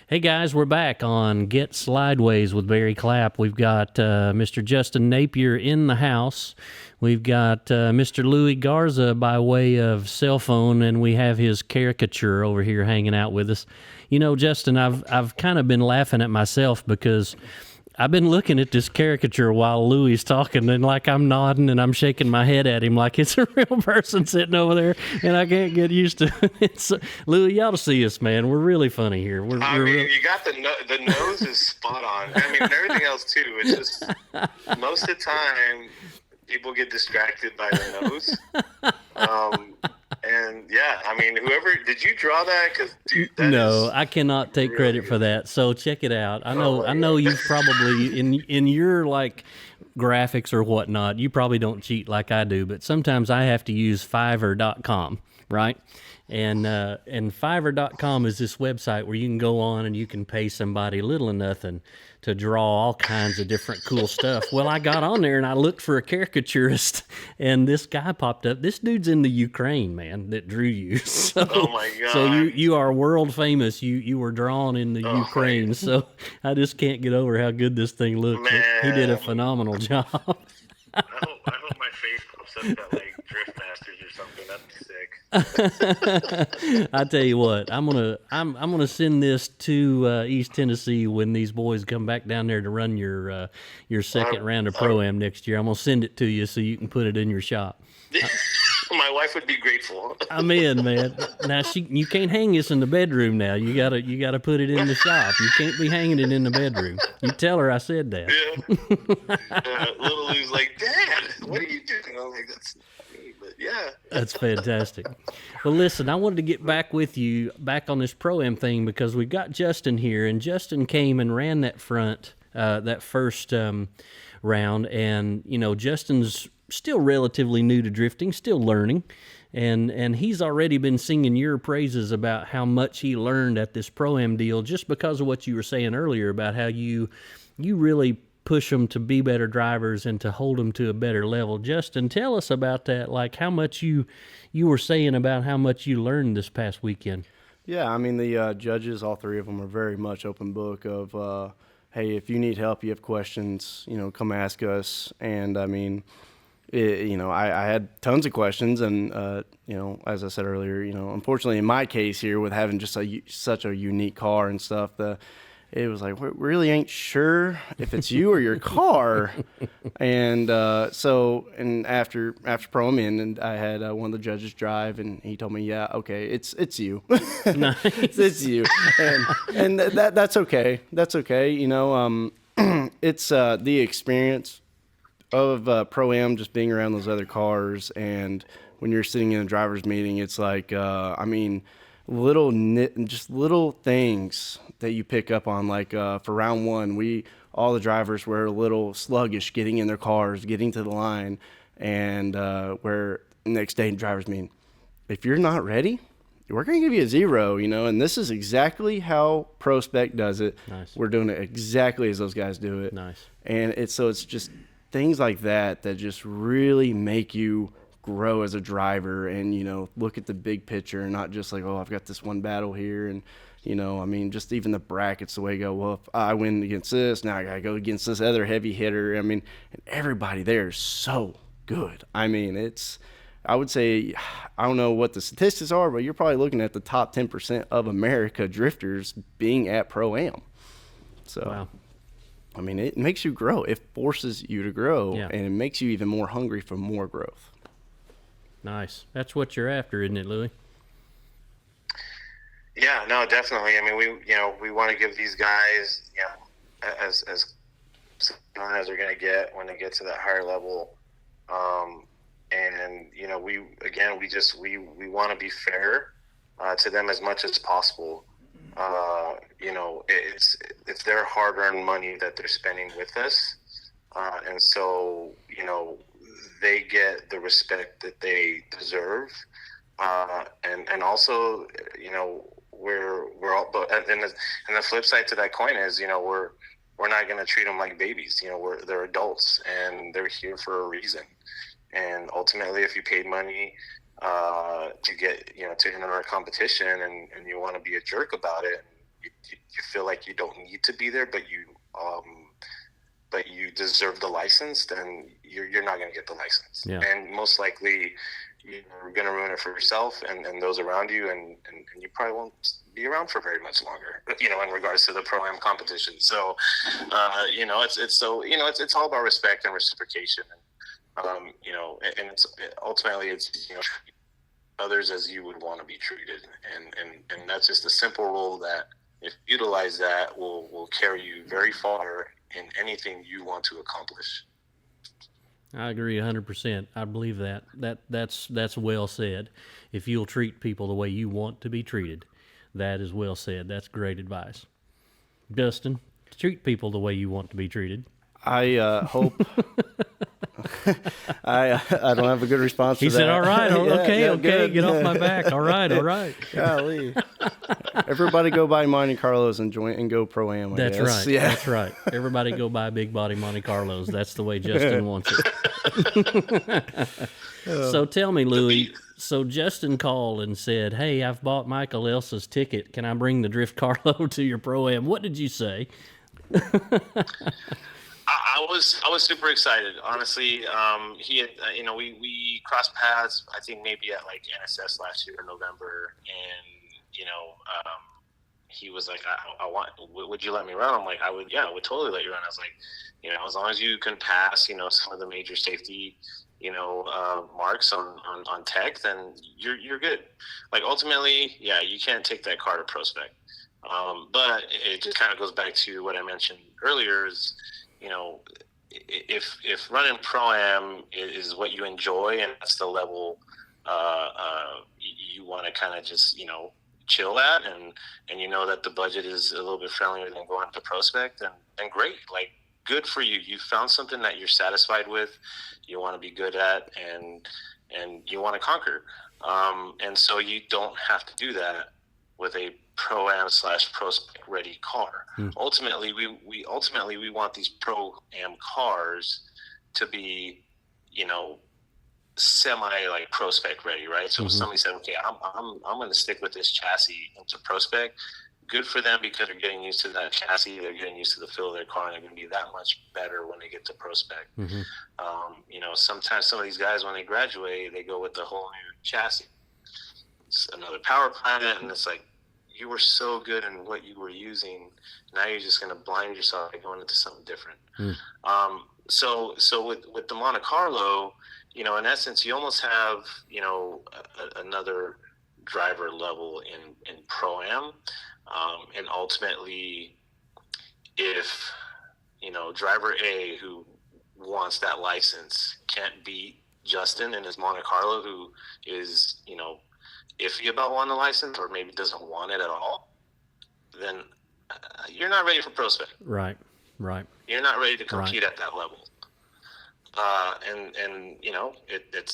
Hey guys, we're back on Get Slydewayz with Barry Clapp. We've got Mr. Justin Napier in the house. We've got Mr. Louis Garza by way of cell phone, and we have his caricature over here hanging out with us. You know, Justin, I've kind of been laughing at myself because I've been looking at this caricature while Louis is talking, and like I'm nodding and I'm shaking my head at him like it's a real person sitting over there, and I can't get used to it. Louis, you ought to see us, man. We're really funny here. You got the nose is spot on. I mean, and everything else too. It's just most of the time people get distracted by the nose. And yeah, I mean, whoever did you draw that? Because no, I cannot take credit for that. So check it out. I know you probably in your like graphics or whatnot, you probably don't cheat like I do, but sometimes I have to use Fiverr.com, right? And Fiverr.com is this website where you can go on and you can pay somebody little or nothing to draw all kinds of different cool stuff. Well, I got on there and I looked for a caricaturist, and this guy popped up. This dude's in the Ukraine, man, that drew you. So, oh my God! So you are world famous. You were drawn in the Ukraine. So I just can't get over how good this thing looks. Man. He did a phenomenal job. I hope my face pops up at like Drift Masters or something. That'd be sick. I tell you what, I'm gonna send this to East Tennessee when these boys come back down there to run your second round of Pro-Am next year. I'm gonna send it to you so you can put it in your shop. My wife would be grateful. I'm in, man. Now you can't hang this in the bedroom. Now you gotta put it in the shop. You can't be hanging it in the bedroom. You tell her I said that. Yeah. Little Lou's like, Dad, what are you doing? I'm like, that's me, but yeah. That's fantastic. Well, listen, I wanted to get back with you back on this Pro-Am thing because we've got Justin here, and Justin came and ran that first round, and you know Justin's still relatively new to drifting, still learning, and he's already been singing your praises about how much he learned at this Pro-Am deal just because of what you were saying earlier about how you really push them to be better drivers and to hold them to a better level. Justin, tell us about that, like how much you were saying about how much you learned this past weekend. Yeah, I mean, the judges, all three of them, are very much open book of, hey, if you need help, you have questions, come ask us. And, I mean, I had tons of questions, and as I said earlier, unfortunately in my case here with having just such a unique car and stuff, it was like, we really ain't sure if it's you or your car. And and after Pro-Am and I had one of the judges drive, and he told me, yeah, okay, it's you. Nice. It's you. And that's okay. That's okay. It's the experience of Pro-Am, just being around those other cars, and when you're sitting in a driver's meeting, it's like, little things that you pick up on. Like for round one, all the drivers were a little sluggish getting in their cars, getting to the line, and where next day in driver's meeting, if you're not ready, we're going to give you a 0, and this is exactly how Pro Spec does it. Nice. We're doing it exactly as those guys do it. Nice. And it's just things like that just really make you grow as a driver and, look at the big picture and not just like, oh, I've got this one battle here. And, just even the brackets, the way you go, well, if I win against this, now I got to go against this other heavy hitter. I mean, and everybody there is so good. I mean, I would say, I don't know what the statistics are, but you're probably looking at the top 10% of America drifters being at Pro-Am. So, wow. I mean, it makes you grow. It forces you to grow, yeah. And it makes you even more hungry for more growth. Nice. That's what you're after, isn't it, Louis? Yeah, no, definitely. I mean, we want to give these guys, as as they're going to get when they get to that higher level. And we want to be fair to them as much as possible. It's their hard-earned money that they're spending with us, and so they get the respect that they deserve, and also we're all. But and the flip side to that coin is we're not going to treat them like babies. They're adults and they're here for a reason. And ultimately, if you paid money to get to enter our competition and you want to be a jerk about it, you feel like you don't need to be there, but you deserve the license, then you're not going to get the license. Yeah. And most likely you're going to ruin it for yourself and those around you, and you probably won't be around for very much longer, in regards to the Pro-Am competition. So, it's all about respect and reciprocation. And, and it's ultimately treat others as you would want to be treated. And that's just a simple rule that, if you utilize that, will carry you very far in anything you want to accomplish. I agree 100%. I believe that. That's well said. If you'll treat people the way you want to be treated, that is well said. That's great advice. Dustin, treat people the way you want to be treated. I hope. I don't have a good response to that. He said, all right, okay, good. get off my back. All right. Golly. Everybody go buy Monte Carlos and go Pro-Am, I That's guess. right. That's right. Everybody go buy big body Monte Carlos. That's the way Justin wants it. So tell me, Louie, so Justin called and said, hey, I've bought Michael Elsa's ticket. Can I bring the DriftCarlo to your Pro-Am? What did you say? I was super excited, honestly. He had, we crossed paths, I think maybe at like NSS last year in November, and he was like, would you let me run? I'm like, I would totally let you run. I was like, as long as you can pass, some of the major safety, marks on tech, then you're good. Like, ultimately, you can't take that car to prospect. But it just kind of goes back to what I mentioned earlier is, if running Pro-Am is what you enjoy and that's the level you want to kind of just, chill at, and that the budget is a little bit friendlier than going to prospect, and great. Like, good for you. You found something that you're satisfied with, you want to be good at, and you want to conquer. And so you don't have to do that with a Pro-Am / prospect ready car. Ultimately, we want these Pro-Am cars to be, semi like prospect ready, right? So if somebody said, okay, I'm going to stick with this chassis into prospect, good for them, because they're getting used to that chassis, they're getting used to the feel of their car, and they're going to be that much better when they get to prospect. Sometimes some of these guys, when they graduate, they go with the whole new chassis. It's another power plant, and it's like, you were so good in what you were using, now you're just going to blind yourself by going into something different. So with the Monte Carlo, in essence, you almost have, another driver level in Pro-Am. And ultimately, if, driver A, who wants that license, can't beat Justin in his Monte Carlo, who is, iffy about wanting a license or maybe doesn't want it at all, then you're not ready for prospect. Right. You're not ready to compete at that level.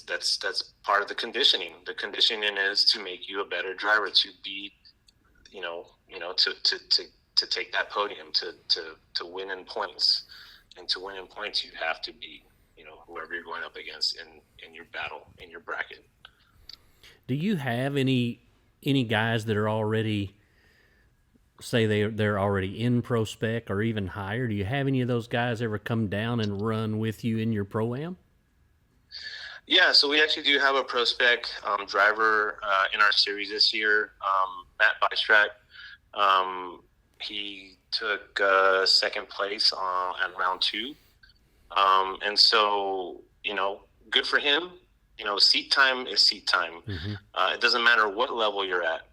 That's part of the conditioning. The conditioning is to make you a better driver, to be, to take that podium, to win in points, and to win in points, you have to be, whoever you're going up against in your battle, in your bracket. Do you have any guys that are already, say they're already in prospect or even higher? Do you have any of those guys ever come down and run with you in your Pro-Am? Yeah, so we actually do have a prospect driver in our series this year, Matt Bystrack. He took second place at round 2. And so, good for him. Seat time is seat time. It doesn't matter what level you're at.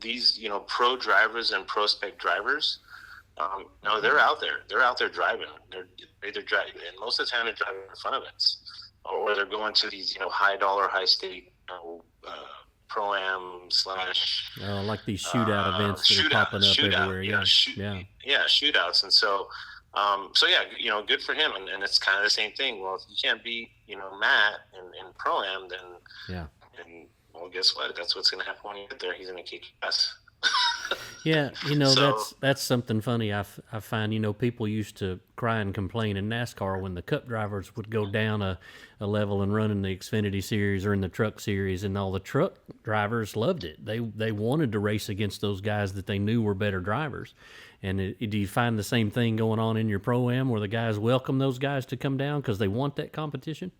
These, pro drivers and prospect drivers, they're out there. They're out there driving. They're either driving, and most of the time they're driving in front of us, or they're going to these, high dollar, high stake, Pro-Am / like these shootout events that are popping up everywhere. Yeah, shootouts. And so, good for him. And it's kind of the same thing. Well, if you can't beat, Matt in Pro-Am, then, and well, guess what? That's what's going to happen when you get there. He's going to kick your ass. Yeah, So that's something funny. I find, people used to cry and complain in NASCAR when the Cup drivers would go down a level and run in the Xfinity Series or in the Truck Series, and all the truck drivers loved it. They wanted to race against those guys that they knew were better drivers. And do you find the same thing going on in your Pro-Am where the guys welcome those guys to come down because they want that competition?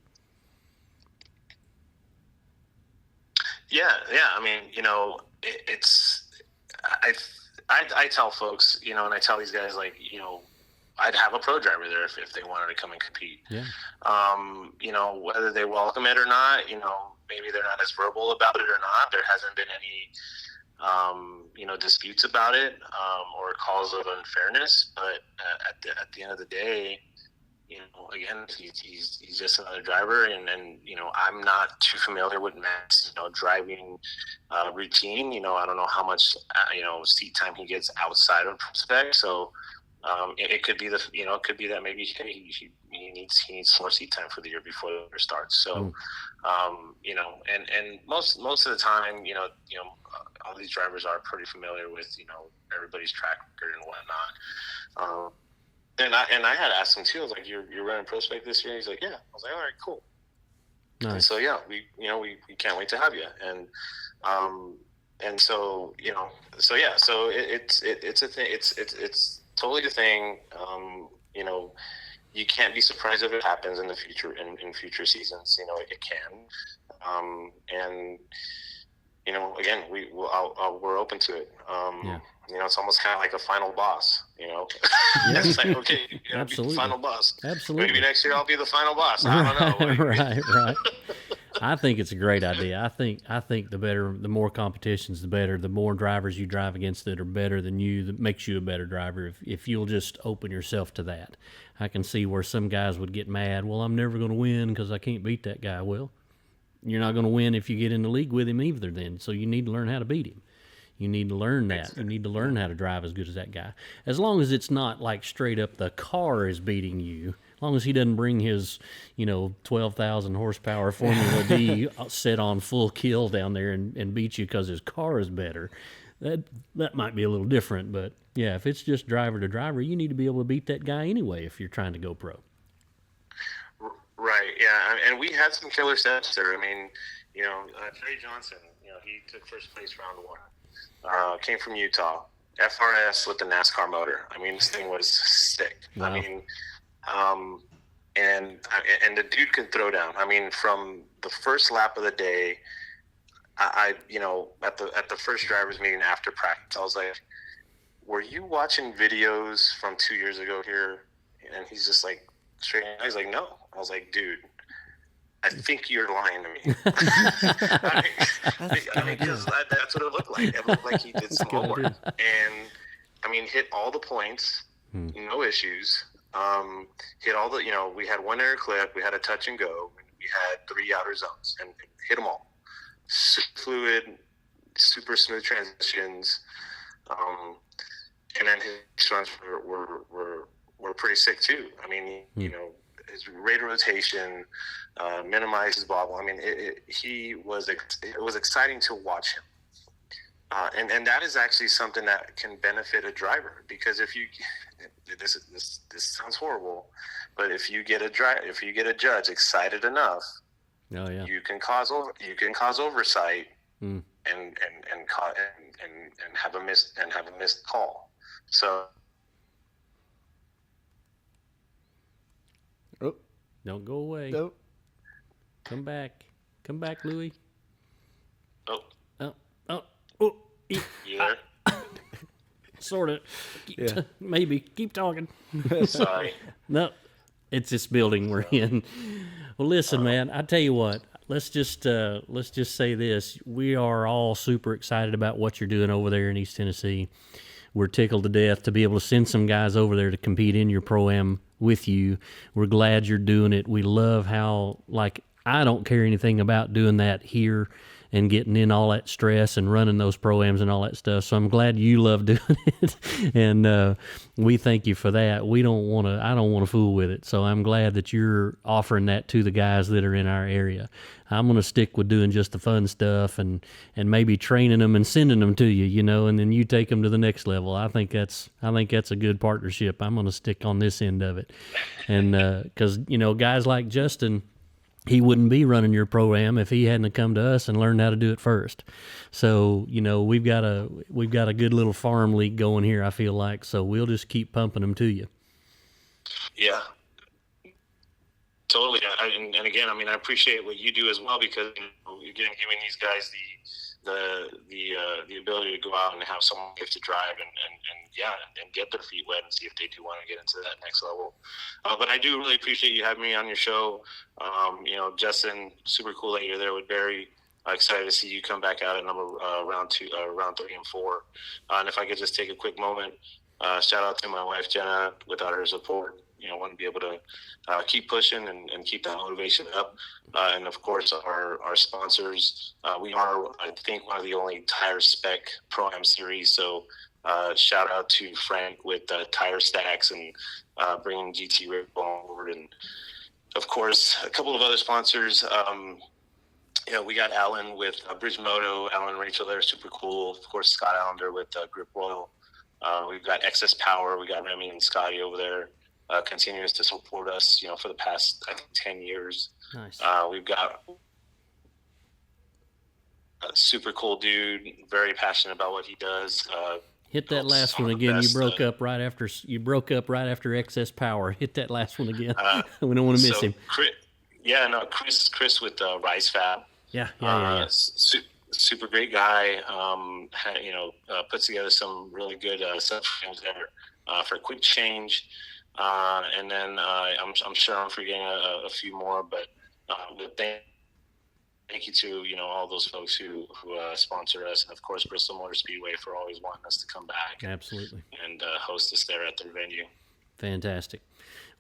yeah, yeah. I mean, it's I tell folks, and I tell these guys, like, I'd have a pro driver there if they wanted to come and compete. Yeah. Whether they welcome it or not, maybe they're not as verbal about it or not. There hasn't been any, disputes about it, or calls of unfairness. But at the end of the day, again, he's just another driver, and I'm not too familiar with Matt's, driving routine. I don't know how much, seat time he gets outside of spec. So it could be it could be that maybe he needs more seat time for the year before the year starts. So, and most of the time, all these drivers are pretty familiar with, everybody's track record and whatnot. And I had asked him too. I was like, "You're running pro spec this year?" He's like, "Yeah." I was like, "All right, cool." Nice. And so yeah, we can't wait to have you. And so so yeah, so it's a thing. It's totally a thing. You can't be surprised if it happens in the future in future seasons. It can. And again, we're open to it. Yeah. It's almost kind of like a final boss. Yeah. It's like, okay, you're gonna be the Absolutely. final boss. Absolutely. Maybe next year I'll be the final boss. I don't know. Right. I think it's a great idea. I think the more competitions, the better. The more drivers you drive against that are better than you, that makes you a better driver. If you'll just open yourself to that, I can see where some guys would get mad. Well, I'm never going to win because I can't beat that guy. Well, you're not going to win if you get in the league with him either. Then, so you need to learn how to beat him. You need to learn that. You need to learn how to drive as good as that guy. As long as it's not like straight up the car is beating you. As long as he doesn't bring his, 12,000 horsepower Formula D set on full kill down there and beat you because his car is better. That might be a little different. But, yeah, if it's just driver to driver, you need to be able to beat that guy anyway if you're trying to go pro. Right. Yeah. And we had some killer sets there. I mean, Trey Johnson, he took first place round one. Came from Utah, FRS with the NASCAR motor. I mean, this thing was sick. Wow. I mean, and the dude could throw down. I mean, from the first lap of the day, I at the first drivers meeting after practice, I was like, "Were you watching videos from 2 years ago here?" And he's just like, straight. He's like, "No." I was like, "Dude, I think you're lying to me." Because that's what it looked like. It looked like he did some homework. And, hit all the points, no issues. Hit all the, we had one air clip, we had a touch and go, and we had 3 outer zones, and hit them all. Super fluid, super smooth transitions. And then his runs were pretty sick too. I mean, his rate of rotation, minimizes bobble. I mean, it was exciting to watch him. And that is actually something that can benefit a driver, because if you, this sounds horrible, but if you get a judge excited enough, oh yeah, you can cause oversight and have a missed call. So. Oh. Don't go away. Nope. Come back, Louie. Oh. You there? Sort of. Yeah. Maybe. Keep talking. Sorry. No, it's this building we're in. Well, listen, man. I tell you what. Let's just say this: we are all super excited about what you're doing over there in East Tennessee. We're tickled to death to be able to send some guys over there to compete in your Pro-Am with you. We're glad you're doing it. We love how, I don't care anything about doing that here and getting in all that stress and running those pro-ams and all that stuff. So I'm glad you love doing it, and we thank you for that. I don't want to fool with it. So I'm glad that you're offering that to the guys that are in our area. I'm going to stick with doing just the fun stuff and maybe training them and sending them to you, and then you take them to the next level. I think that's a good partnership. I'm going to stick on this end of it. And because, guys like Justin, he wouldn't be running your program if he hadn't come to us and learned how to do it first. So, we've got a good little farm league going here, I feel like. So we'll just keep pumping them to you. Yeah. Totally, and again, I appreciate what you do as well, because you're giving these guys the ability to go out and have someone give to drive and get their feet wet and see if they do want to get into that next level. But I do really appreciate you having me on your show. Justin, super cool that you're there with Barry. Excited to see you come back out at round 3 and 4. And if I could just take a quick moment, shout out to my wife Jenna. Without her support, wouldn't be able to keep pushing and keep that motivation up. And of course, our sponsors. We are, I think, one of the only tire spec Pro-Am series. So shout out to Frank with Tire Stacks and bringing GT Rip on board. And of course, a couple of other sponsors. We got Alan with Bridge Moto. Alan and Rachel, they're super cool. Of course, Scott Allender with Grip Royal. We've got Excess Power. We got Remy and Scotty over there. Continues to support us, for the past, I think, 10 years. Nice. We've got a super cool dude, very passionate about what he does. Hit that last one again. You broke up right after Excess Power. Hit that last one again. We don't want to miss him. Chris with Rise Fab. Yeah. Super great guy. Puts together some really good subframes there for quick change. And then I'm sure I'm forgetting a few more, but thank you to all those folks who sponsor us, and of course Bristol Motor Speedway for always wanting us to come back. Absolutely. And host us there at their venue. Fantastic.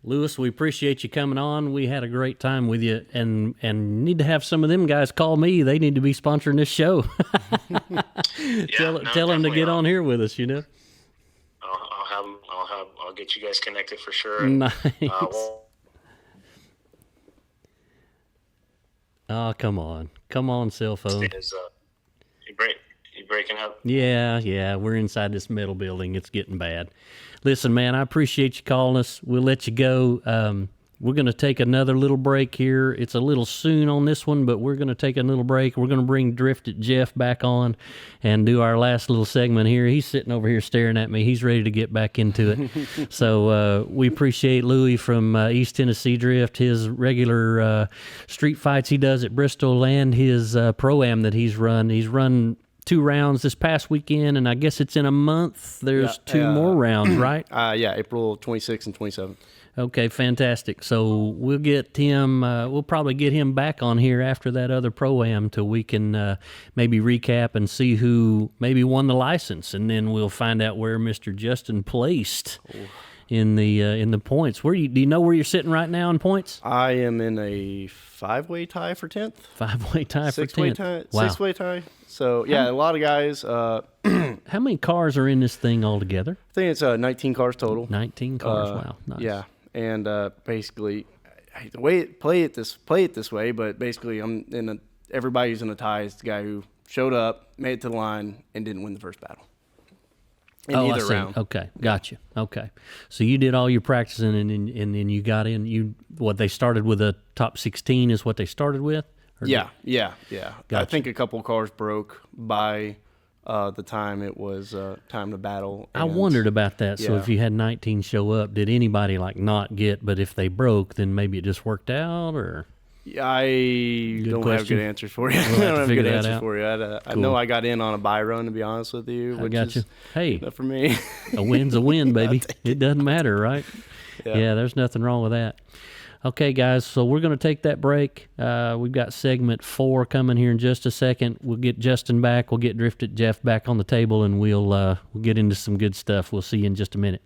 Lewis, we appreciate you coming on. We had a great time with you, and need to have some of them guys call me. They need to be sponsoring this show. Tell them to get on here with us. I'll get you guys connected for sure. Nice. Oh, come on, cell phone. You breaking up? Yeah, we're inside this metal building. It's getting bad. Listen, man, I appreciate you calling us. We'll let you go. We're going to take another little break here. It's a little soon on this one, but we're going to take a little break. We're going to bring Drifted Jeff back on and do our last little segment here. He's sitting over here staring at me. He's ready to get back into it. So we appreciate Louie from East Tennessee Drift, his regular street fights he does at Bristol, and his Pro-Am that he's run. He's run 2 rounds this past weekend, and I guess it's in a month. There's 2 more rounds, right? April 26th and 27th. Okay, fantastic. So we'll get him. We'll probably get him back on here after that other Pro-Am till we can maybe recap and see who maybe won the license, and then we'll find out where Mr. Justin placed in the points. Do you know where you're sitting right now in points? I am in a 5-way tie for 10th. 5-way tie for 10th. Wow. 6-way tie. So yeah, a lot of guys. How many cars are in this thing altogether? I think it's 19 cars total. 19 cars. Wow. Nice. Yeah. And basically, the way play it this way, but basically, everybody's in a tie is the guy who showed up, made it to the line, and didn't win the first battle in either round. Okay, gotcha. Okay, so you did all your practicing, and then you got in. They started with a top 16 is what they started with. Yeah. Gotcha. I think a couple cars broke by the time it was time to battle. I wondered about that. So if you had 19 show up, did anybody not get? But if they broke, then maybe it just worked out, or? I don't have good answers for you. I don't have good answers for you. I know I got in on a buy run, to be honest with you. I got you. Hey, for me, a win's a win, baby. It doesn't matter, right? Yeah, there's nothing wrong with that. Okay, guys, so we're going to take that break. We've got segment 4 coming here in just a second. We'll get Justin back. We'll get Drifted Jeff back on the table, and we'll get into some good stuff. We'll see you in just a minute.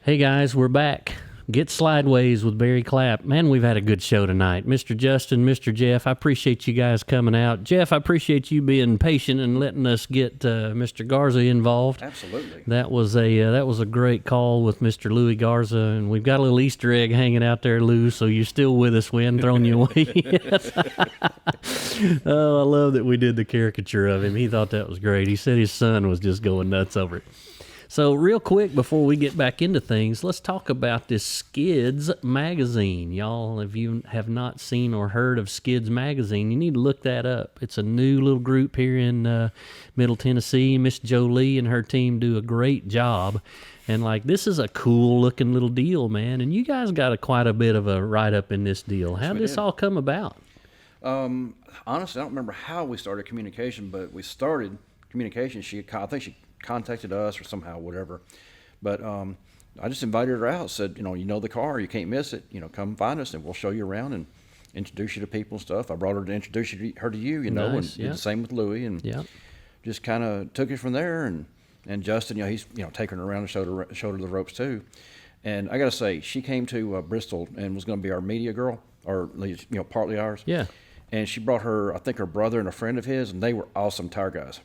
Hey guys, we're back. Get Slydewayz with Barry Clapp. Man, we've had a good show tonight. Mr. Justin, Mr. Jeff, I appreciate you guys coming out. Jeff, I appreciate you being patient and letting us get Mr. Garza involved. Absolutely. That was a great call with Mr. Louis Garza, and we've got a little Easter egg hanging out there, Lou, so you're still with us. We haven't thrown you away yet. Oh, I love that we did the caricature of him. He thought that was great. He said his son was just going nuts over it. So real quick, before we get back into things, let's talk about this Skids magazine. Y'all, if you have not seen or heard of Skids magazine, you need to look that up. It's a new little group here in Middle Tennessee. Miss Jolie and her team do a great job. And, like, this is a cool-looking little deal, man. And you guys got quite a bit of a write-up in this deal. How did this all come about? Honestly, I don't remember how we started communication, but we started communication. I think she contacted us or somehow, whatever. But I just invited her out, said, you know the car, you can't miss it. Come find us and we'll show you around and introduce you to people and stuff. I brought her to introduce her to you, Nice, and did the same with Louie, and just kind of took it from there. And Justin, he's taking her around and showed her the ropes too. And I got to say, she came to Bristol and was going to be our media girl, or at least, partly ours. Yeah. And she brought her brother and a friend of his, and they were awesome tire guys.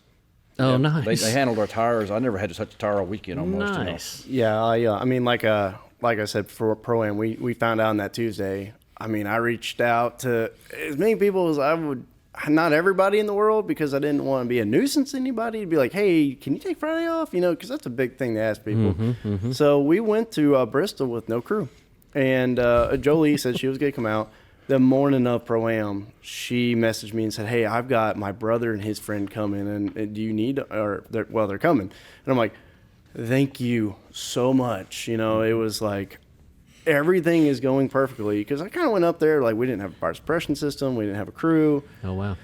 Oh, nice. They handled our tires. I never had to touch a tire all weekend almost. Nice. Yeah, I mean, like I said, for Pro-Am, we found out on that Tuesday. I mean, I reached out to as many people as I would, not everybody in the world, because I didn't want to be a nuisance to anybody. To be like, hey, can you take Friday off? Because that's a big thing to ask people. So we went to Bristol with no crew. And Jolie said she was going to come out. The morning of Pro-Am, she messaged me and said, hey, I've got my brother and his friend coming, and do you need, they're coming. And I'm like, thank you so much. It was like, everything is going perfectly, because I kind of went up there, like, we didn't have a fire suppression system, we didn't have a crew. Oh, wow.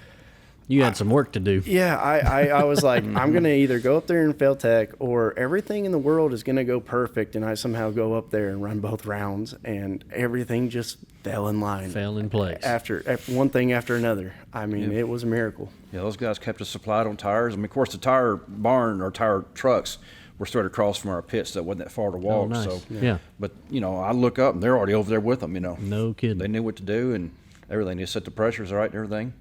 You had some work to do. Yeah, I was like, I'm going to either go up there and fail tech, or everything in the world is going to go perfect, and I somehow go up there and run both rounds, and everything just fell in line. Fell in place. After one thing after another. I mean, It was a miracle. Yeah, those guys kept us supplied on tires. I mean, of course, the tire barn or tire trucks were straight across from our pits, that wasn't that far to walk. Oh, nice. So, yeah. But, I look up, and they're already over there with them, No kidding. They knew what to do and everything. They set the pressures right and everything.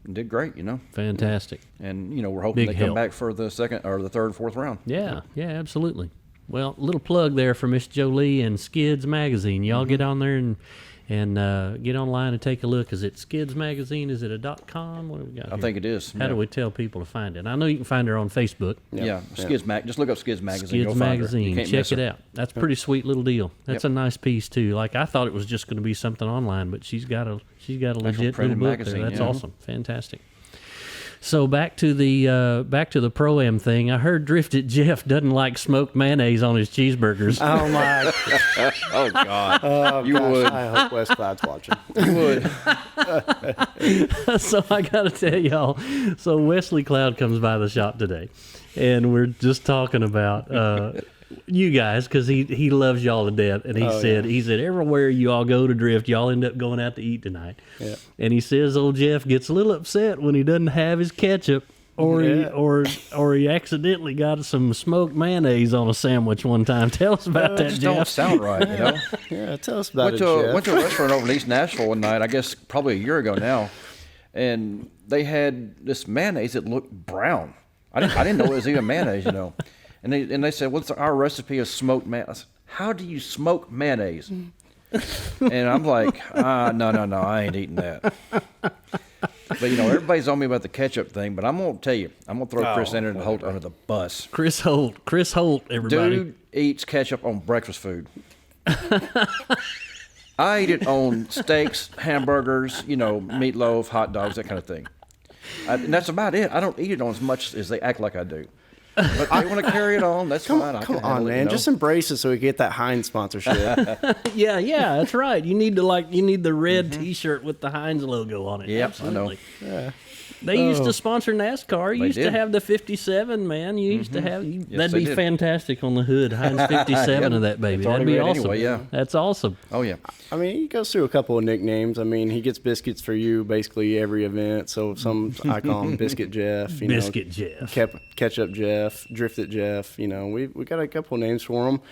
And did great, Fantastic. And, we're hoping they come back for the second or the third and fourth round. Yeah, absolutely. Well, little plug there for Miss Jolie and Skids Magazine. Y'all get on there and get online and take a look. Is it Skids Magazine? Is it a .com? What do we got here? I think it is. How do we tell people to find it? I know you can find her on Facebook. Yeah. Skids Mag. Just look up Skids Magazine. Skids You'll find her. Magazine. You can't Check miss it her. out. That's a pretty sweet little deal. That's a nice piece too. Like, I thought it was just going to be something online, but she's got a legit little book magazine, there. That's yeah. awesome. Fantastic. So back to the Pro-Am thing. I heard Drifted Jeff doesn't like smoked mayonnaise on his cheeseburgers. Oh, my. Oh, God. Oh, You gosh, would. I hope West Cloud's watching. You would. So I got to tell y'all, so Wesley Cloud comes by the shop today, and we're just talking about you guys, because he loves y'all to death, and he said everywhere you all go to drift, y'all end up going out to eat tonight. Yeah. And he says old Jeff gets a little upset when he doesn't have his ketchup, or he accidentally got some smoked mayonnaise on a sandwich one time. Tell us about that, Just Jeff. don't sound right, Yeah, tell us about Went it, to Jeff. a restaurant over in East Nashville one night, I guess probably a year ago now, and they had this mayonnaise that looked brown. I didn't know it was even mayonnaise, And they said, what's our recipe of smoked mayonnaise? How do you smoke mayonnaise? And I'm like, no, I ain't eating that. But, everybody's on me about the ketchup thing, but I'm going to tell you, I'm going to throw Chris Holt under the bus. Chris Holt, everybody. Dude eats ketchup on breakfast food. I eat it on steaks, hamburgers, meatloaf, hot dogs, that kind of thing. And that's about it. I don't eat it on as much as they act like I do. But they want to carry it on. That's fine. I Come can on, handle it, man. Just embrace it so we get that Heinz sponsorship. Yeah, that's right. You need the red T-shirt with the Heinz logo on it. Yep, Absolutely. I know. Yeah. They used to sponsor NASCAR. You They used to did. have the 57, man. You used to have that'd they be did. fantastic on the hood. Heinz 57 of that baby. It's That'd already be red awesome. anyway, yeah. That's awesome. Oh, yeah. I mean, he goes through a couple of nicknames. I mean, he gets biscuits for you basically every event. So I call him Biscuit Jeff. Biscuit Jeff. Ketchup Jeff, Drifted Jeff. We got a couple of names for him.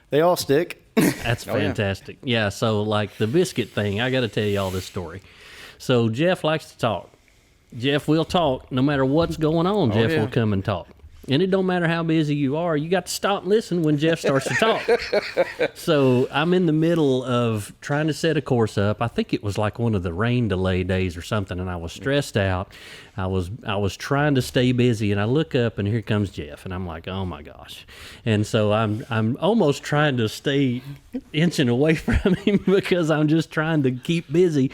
They all stick. That's fantastic. Yeah, so like the biscuit thing, I got to tell you all this story. So Jeff likes to talk. Jeff will talk no matter what's going on. Jeff will come and talk. And it don't matter how busy you are, you got to stop and listen when Jeff starts to talk. So I'm in the middle of trying to set a course up. I think it was like one of the rain delay days or something, and I was stressed out. I was trying to stay busy, and I look up, and here comes Jeff, and I'm like, oh my gosh. And so I'm almost trying to stay inching away from him because I'm just trying to keep busy.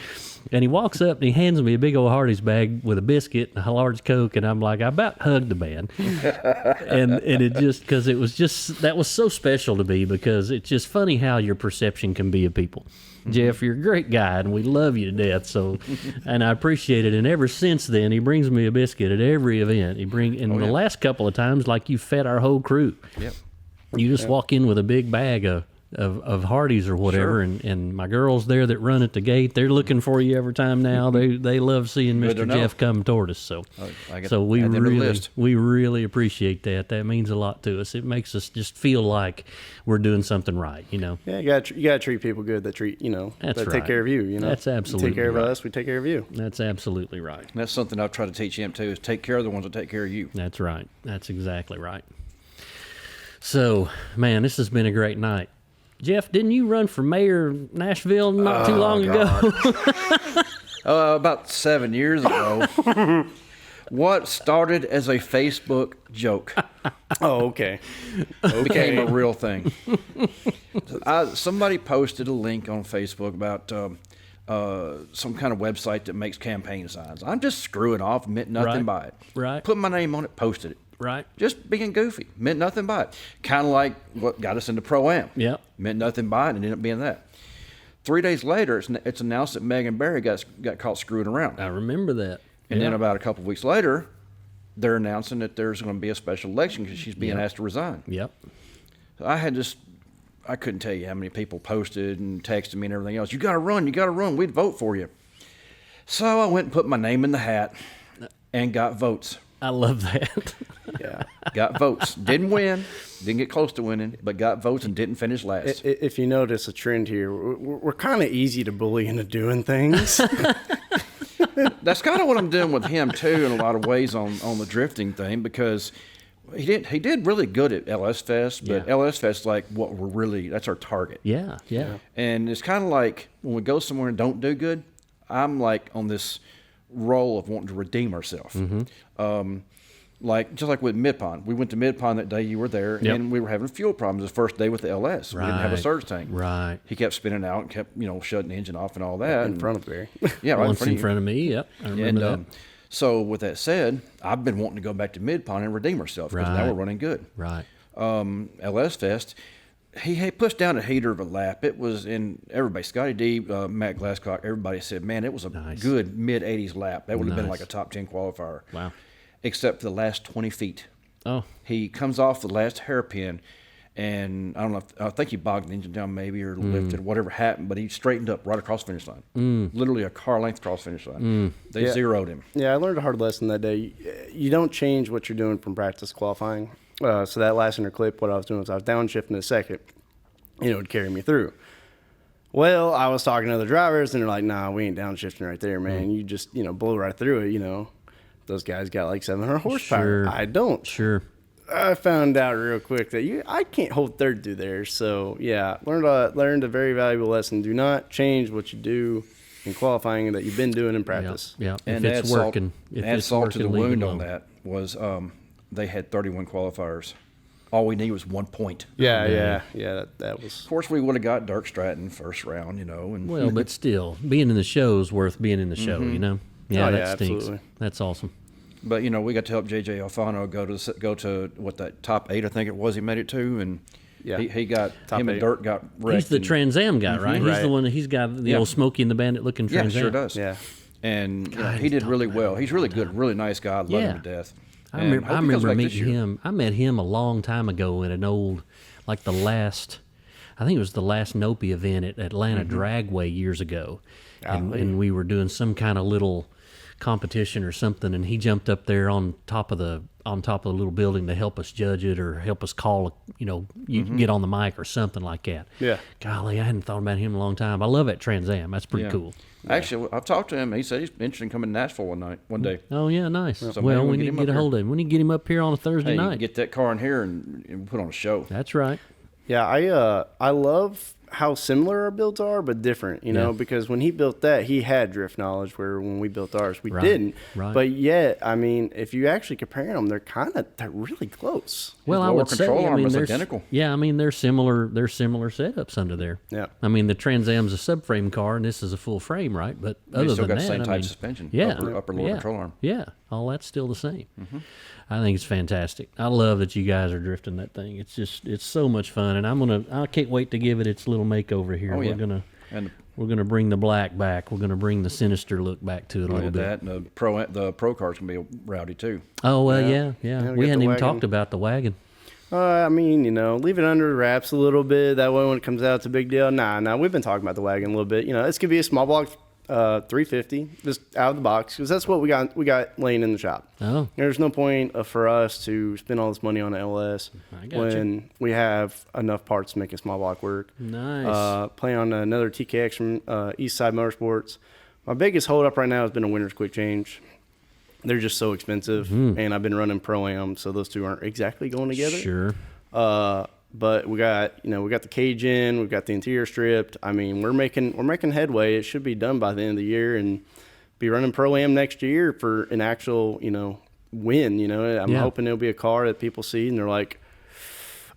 And he walks up and he hands me a big old Hardee's bag with a biscuit and a large Coke, and I'm like, I about hugged the man. and it just, because it was just, that was so special to me, because it's just funny how your perception can be of people. Jeff, you're a great guy, and we love you to death. So, and I appreciate it. And ever since then, he brings me a biscuit at every event. The last couple of times, like, you fed our whole crew. Yep. You just walk in with a big bag of Hardee's or whatever, and my girls there that run at the gate, they're looking for you every time now. They love seeing Mr. Jeff come toward us. So we really appreciate that. That means a lot to us. It makes us just feel like we're doing something right, you know. Yeah, you gotta treat people good that treat, That's that right. take care of you, That's absolutely take care of right. us, we take care of you. That's absolutely right. And that's something I've tried to teach him too, is take care of the ones that take care of you. That's right. That's exactly right. So, man, this has been a great night. Jeff, didn't you run for mayor of Nashville not too long ago? About 7 years ago. What started as a Facebook joke Oh, okay. became a real thing. Somebody posted a link on Facebook about some kind of website that makes campaign signs. I'm just screwing off, meant nothing by it. Right. Put my name on it, posted it. Right. Just being goofy, meant nothing by it. Kind of like what got us into Pro-Am. Yep. Meant nothing by it, and ended up being that. 3 days later, it's announced that Megan Barry got caught screwing around. I remember that. And then about a couple of weeks later, they're announcing that there's going to be a special election because she's being asked to resign. Yep. I couldn't tell you how many people posted and texted me and everything else. You got to run. We'd vote for you. So I went and put my name in the hat and got votes. I love that. Yeah. Got votes. Didn't win. Didn't get close to winning, but got votes and didn't finish last. If you notice a trend here, we're kind of easy to bully into doing things. That's kind of what I'm doing with him too, in a lot of ways on the drifting thing, because he did really good at LS Fest, but LS Fest like that's our target. Yeah. And it's kind of like when we go somewhere and don't do good, I'm like on this role of wanting to redeem ourselves. Just like with Mid-Pond. We went to Mid-Pond that day you were there, and we were having fuel problems the first day with the LS. We didn't have a surge tank. Right. He kept spinning out and kept, shutting the engine off and all that. In front of Barry. Yeah, right Once in front of me, yep. I remember that. So with that said, I've been wanting to go back to Mid-Pond and redeem ourselves because now we're running good. Right. LS Fest, he pushed down a heater of a lap. It was in everybody, Scotty D, Matt Glasscock, everybody said, man, it was a good mid-80s lap. That would have been like a top 10 qualifier. Wow. Except for the last 20 feet. Oh. He comes off the last hairpin, and I think he bogged the engine down maybe or lifted, whatever happened, but he straightened up right across the finish line. Literally a car length across the finish line. They zeroed him. Yeah, I learned a hard lesson that day. You don't change what you're doing from practice qualifying. So that last inner clip, what I was doing was I was downshifting a second, it would carry me through. Well, I was talking to other drivers, and they're like, nah, we ain't downshifting right there, man. You just, blow right through it, Those guys got like 700 horsepower. Sure. I don't. Sure. I found out real quick that I can't hold third through there. So, yeah, learned a very valuable lesson. Do not change what you do in qualifying that you've been doing in practice. Yeah. And if it's working. Add salt to the wound on that was they had 31 qualifiers. All we needed was 1 point. Yeah. That was. Of course, we would have got Dirk Stratton first round, And Well, but still, being in the show is worth being in the show, Yeah, that stinks. Absolutely. That's awesome. But we got to help JJ Alfano go to what that top 8 I think it was he made it to, and he got top him 8. and Dirk got wrecked. He's the Trans Am guy, right? He's the one. He's got the old Smokey and the Bandit looking Trans Am. sure does. Yeah, and he did really well. He's really good, really nice guy. I love him to death. I remember meeting him. I met him a long time ago at an old, I think it was the last Nopi event at Atlanta Dragway years ago, and we were doing some kind of little competition or something, and he jumped up there on top of the little building to help us judge it or help us call, you get on the mic or something like that. Yeah. Golly, I hadn't thought about him in a long time. I love that Trans Am. That's pretty cool. Actually, I've talked to him. He said he's interested in coming to Nashville one day. Oh, yeah, nice. So well, maybe we need to get a hold of him. We need to get him up here on a Thursday night. Get that car in here and put on a show. That's right. Yeah, I love how similar our builds are, but different, because when he built that, he had drift knowledge, where when we built ours, we didn't. Right. But yet, I mean, if you actually compare them, they're really close. Well, I lower would say, control I arm mean, is they're identical. Yeah, I mean, they're similar setups under there. Yeah. I mean, the Trans Am's a subframe car, and this is a full frame, right? But other Still than got that, the same I type mean, suspension. Yeah, Upper lower control arm. Yeah, all that's still the same. I think it's fantastic. I love that you guys are drifting that thing. It's so much fun, and I can't wait to give it its little makeover here. Oh, yeah. We're gonna bring the black back. We're gonna bring the sinister look back to it a little bit. That and the pro car's gonna be rowdy too. Oh well, yeah. we We got hadn't the even wagon. talked about the wagon. I mean, leave it under the wraps a little bit. That way, when it comes out, it's a big deal. Nah, we've been talking about the wagon a little bit. It's gonna be a small block 350, just out of the box, because that's what we got laying in the shop. Oh, There's no point for us to spend all this money on an LS I got when we have enough parts to make a small block work. nice. Playing on another TKX from East Side Motorsports. My biggest holdup right now has been a winter's quick change. They're just so expensive, and I've been running Pro-Am, so those two aren't exactly going together. Sure. But we got the cage in, we've got the interior stripped. I mean, we're making headway. It should be done by the end of the year and be running Pro-Am next year for an actual, win. I'm hoping it'll be a car that people see and they're like,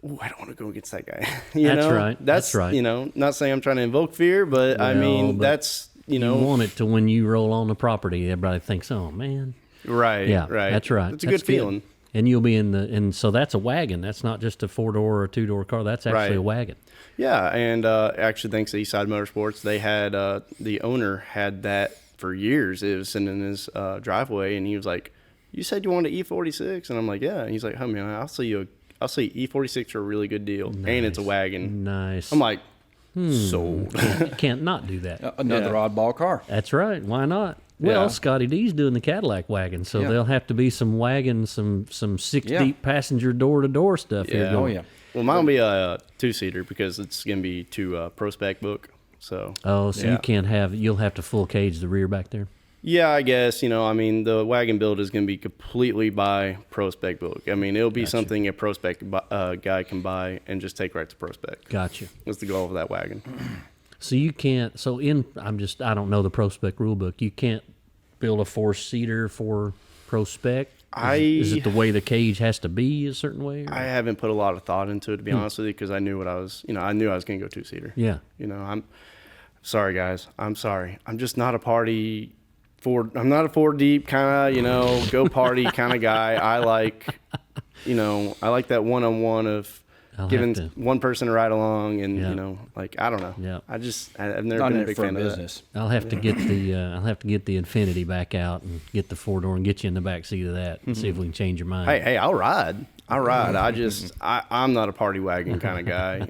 "Ooh, I don't want to go against that guy." That's right. That's right. Not saying I'm trying to invoke fear, but I mean, but that's You want it to when you roll on the property, everybody thinks, "Oh man." right. Yeah, right. that's right. It's a good feeling. And you'll be and so that's a wagon. That's not just a 4-door or a 2-door car. That's actually Right. a wagon. Yeah, and actually, thanks to Eastside Motorsports, they had the owner had that for years. It was sitting in his driveway, and he was like, "You said you wanted an E46," and I'm like, "Yeah." And he's like, "Homie, I'll sell you E46 for a really good deal, and it's a wagon." Nice. I'm like, sold. Can't not do that. Another oddball car. That's right. Why not? Well, Yeah. Scotty D's doing the Cadillac wagon, so Yeah. there'll have to be some wagon, some six Yeah. deep passenger door to door stuff here Yeah. going. Oh yeah. Well, mine will be a 2-seater because it's gonna be to pro spec book. So Oh, so Yeah. you can't have. You'll have to full cage the rear back there. yeah, I guess I mean the wagon build is gonna be completely by pro spec book. I mean it'll be something a pro spec guy can buy and just take right to pro spec. Gotcha. That's the goal of that wagon. So you can't. So I don't know the pro spec rule book. You can't build a 4-seater for pro spec. Is it the way the cage has to be a certain way? Or? I haven't put a lot of thought into it, to be honest with you, because I knew what I was. I knew I was going to go 2-seater. Yeah. I'm sorry, guys. I'm sorry. I'm just not a party. I'm not a 4 deep kind of go party kind of guy. I like that one-on-one of I'll giving have to- one person a ride along, and Yeah. I don't know. Yeah. I've never Not been in a it big for a fan of that. business. I'll have to get the Infinity back out and get the 4-door and get you in the back seat of that and see if we can change your mind. Hey, I'll ride. I'm not a party wagon kind of guy.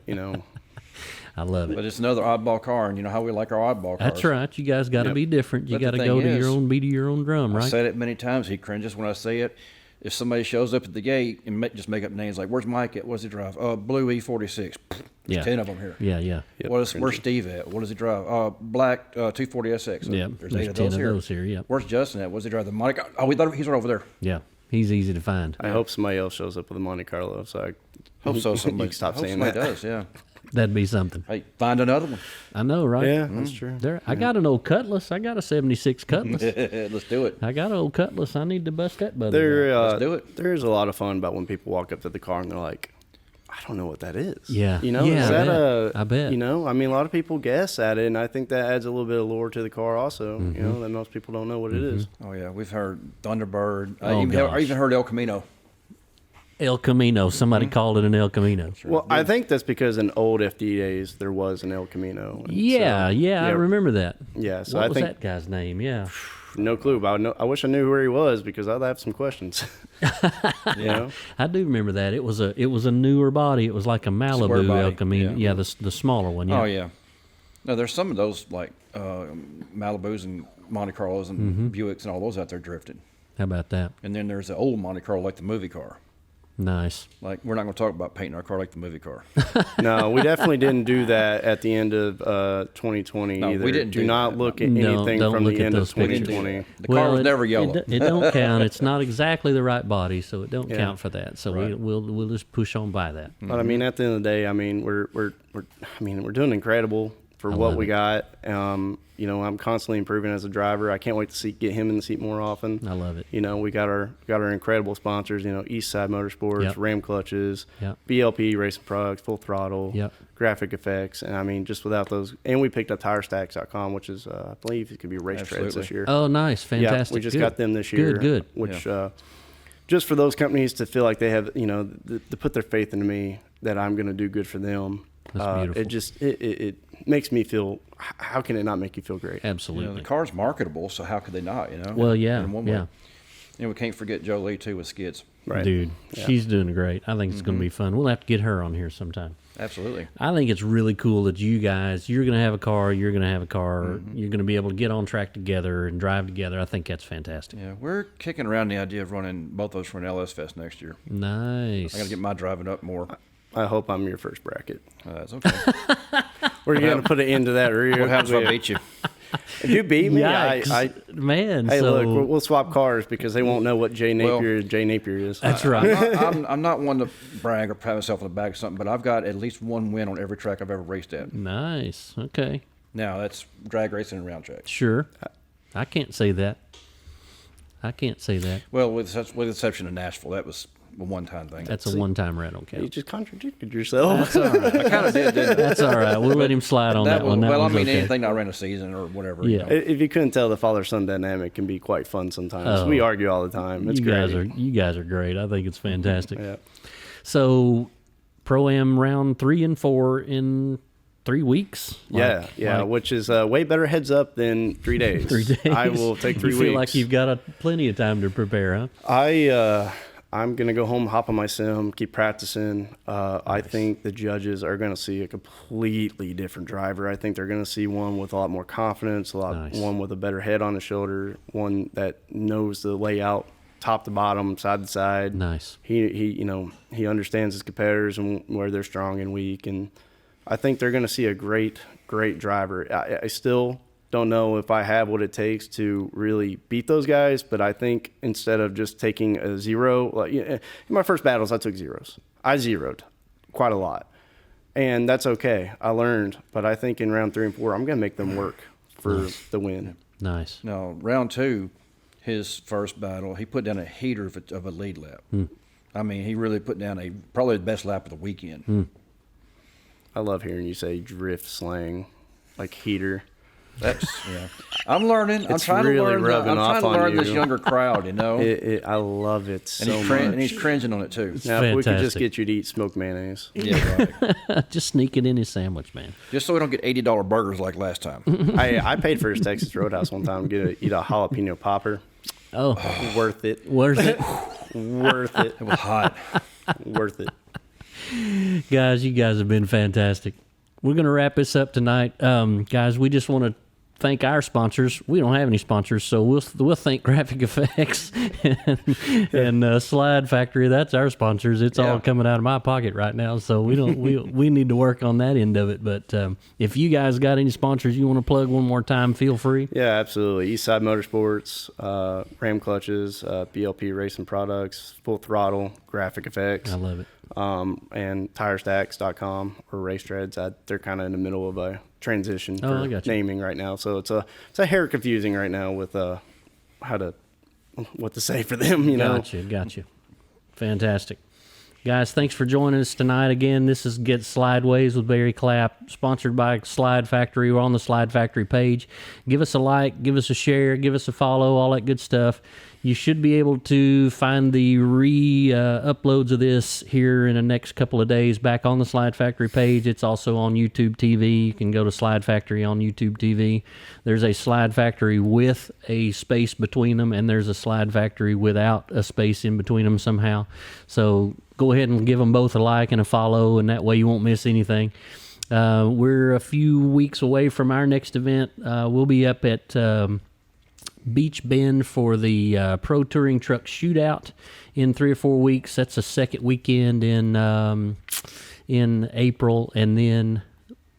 I love it. But it's another oddball car, and you know how we like our oddball cars. That's right. You guys got to be different. You But the got to thing go to is, your own beat of your own drum, I've right? said it many times. He cringes when I say it. If somebody shows up at the gate and just make up names like, "Where's Mike at? What does he drive? Blue E46. There's Yeah. 10 of them here. Yeah, yeah. Yep, Where's Steve at? What does he drive? Black 240SX. Yeah, There's there's 8 of 10 those of here. those here, yeah. Where's Justin at? What does he drive? The Monte Carlo. Oh, we thought he's right over there. Yeah. He's easy to find. I hope somebody else shows up with a Monte Carlo, so I Hope so. you Somebody can stop hope saying somebody that. does. Yeah. That'd be something. Hey, find another one. I know, right? Yeah, that's true. I got an old Cutlass. I got a 76 Cutlass. Let's do it. I got an old Cutlass. I need to bust that button. Let's do it. There is a lot of fun about when people walk up to the car and they're like, "I don't know what that is." Yeah. Yeah, Yeah, is I that bet. I bet. I mean, a lot of people guess at it, and I think that adds a little bit of lore to the car, also. Mm-hmm. That most people don't know what it is. Oh yeah, we've heard Thunderbird. Oh, I gosh. even heard El Camino. El Camino. Somebody called it an El Camino. Well, I think that's because in old FD days there was an El Camino. and Yeah, so- I remember that. Yeah, so what I was think that guy's name? Yeah. no clue. But I wish I knew where he was because I'd have some questions. Yeah. I do remember that. It was a newer body. It was like a Malibu body, El Camino. yeah. Yeah, the smaller one. Yeah. Oh yeah. No, there's some of those like Malibus and Monte Carlos and Buicks and all those out there drifted. How about that? And then there's the old Monte Carlo, like the movie car. Nice. Like, we're not going to talk about painting our car like the movie car. No, we definitely didn't do that at the end of 2020 No, either. we didn't do not that. look at No, anything don't from look the at end of those pictures. 2020. The car was never yellow. It don't count. It's not exactly the right body, so it don't Yeah. count for that. So Right. we'll just push on by that. But I mean, at the end of the day, I mean, we're doing incredible for what love we it. got. You know, I'm constantly improving as a driver. I can't wait to get him in the seat more often. I love it. You know, we got our incredible sponsors. You know, Eastside Motorsports, Yep. Ram Clutches, Yep. BLP Racing Products, Full Throttle, Yep. Graphic Effects, and I mean, just without those, and we picked up TireStacks.com, which is I believe it could be Race Treads this Absolutely. year. Oh, nice. Fantastic. Yeah, we just Good. got them this year. Good. Which just for those companies to feel like they have, you know, to put their faith into me that I'm going to do good for them. That's beautiful. It just it makes me feel. How can it not make you feel great? You know, Absolutely. the car's marketable, so how could they not, you know? Well, yeah, In one way. yeah. And we can't forget Jolie, too, with skids. Right. Dude, Yeah. she's doing great. I think it's going to be fun. We'll have to get her on here sometime. Absolutely. I think it's really cool that you guys, you're going to have a car, you're going to have a car, you're going to be able to get on track together and drive together. I think that's fantastic. Yeah, we're kicking around the idea of running both those for an LS Fest next year. Nice. I got to get my driving up more. I hope I'm your first bracket. That's okay. We're going to put an end to that real What happens if I quick. beat you? If you beat me, Yikes. Man, hey, so look, we'll swap cars because they won't know what Jay Napier is. that's right. I'm not one to brag or pat myself on the back or something, but I've got at least one win on every track I've ever raced at. Nice. Okay. Now, that's drag racing and round track. Sure. I can't say that. I can't say that. Well, with the exception of Nashville, that was a one-time thing. That's a one-time rental You count. just contradicted yourself. That's all right. I kind of did, didn't I? That's all right. We'll let him slide on that one. That well, I one's mean, okay. anything I ran a season or whatever. Yeah. You know. If you couldn't tell, the father-son dynamic can be quite fun sometimes. Oh. We argue all the time. It's you great. guys are great. I think it's fantastic. Yeah. So, Pro-Am round 3 and 4 in 3 weeks. Yeah, which is way better heads up than 3 days. 3 days. I will take 3 You weeks. feel like you've got plenty of time to prepare, huh? I'm gonna go home, hop on my sim, keep practicing. I think the judges are gonna see a completely different driver. I think they're gonna see one with a lot more confidence, Nice. one with a better head on his shoulder, one that knows the layout, top to bottom, side to side. Nice. He understands his competitors and where they're strong and weak, and I think they're gonna see a great driver. I still don't know if I have what it takes to really beat those guys, but I think instead of just taking a zero, in my first battles, I took zeros. I zeroed quite a lot, and that's okay. I learned, but I think in round 3 and 4, I'm going to make them work for the win. Nice. Now, round 2, his first battle, he put down a heater of a lead lap. I mean, he really put down probably the best lap of the weekend. I love hearing you say drift slang, like heater. That's yeah. I'm learning. I'm It's trying really to learn. rubbing I'm trying off to on learn you. this younger crowd. You know, I love it so and much. he's cringing on it too. Now, if we could just fantastic. get you to eat smoked mayonnaise. Yeah, right. Just sneak it in his sandwich, man. Just so we don't get $80 burgers like last time. I paid for his Texas Roadhouse one time to eat a jalapeno popper. Oh, Worth it. where's it? Worth it. It was hot. Worth it. Guys, you guys have been fantastic. We're going to wrap this up tonight. Guys, we just want to thank our sponsors. We don't have any sponsors, so we'll thank Graphic Effects and Slide Factory. That's our sponsors. It's all Yeah. coming out of my pocket right now, so we need to work on that end of it. But if you guys got any sponsors you want to plug one more time, feel free. Yeah, absolutely. Eastside Motorsports, Ram Clutches, BLP Racing Products, Full Throttle, Graphic Effects. I love it. And TireStacks.com or Race Treads. They're kind of in the middle of a transition Oh, I for got you. naming right now, so it's a hair confusing right now with what to say for them. You know, Gotcha. Fantastic. Guys, thanks for joining us tonight again. This is Get Slydewayz with Barry Clapp, sponsored by Slide Factory. We're on the Slide Factory page. Give us a like, give us a share, give us a follow, all that good stuff. You should be able to find the uploads of this here in the next couple of days back on the Slide Factory page. It's also on YouTube TV. You can go to Slide Factory on YouTube TV. There's a Slide Factory with a space between them, and there's a Slide Factory without a space in between them somehow. So go ahead and give them both a like and a follow, and that way you won't miss anything. We're a few weeks away from our next event. We'll be up at Beach Bend for the Pro Touring Truck Shootout in 3 or 4 weeks. That's the second weekend in April, and then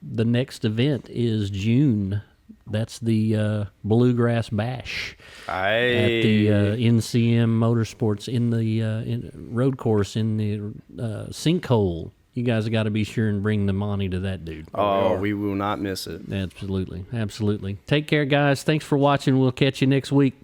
the next event is June. That's the Bluegrass Bash at the NCM Motorsports in the road course in the Sinkhole. You guys have got to be sure and bring the money to that dude. Oh, we will not miss it. Absolutely. Absolutely. Take care, guys. Thanks for watching. We'll catch you next week.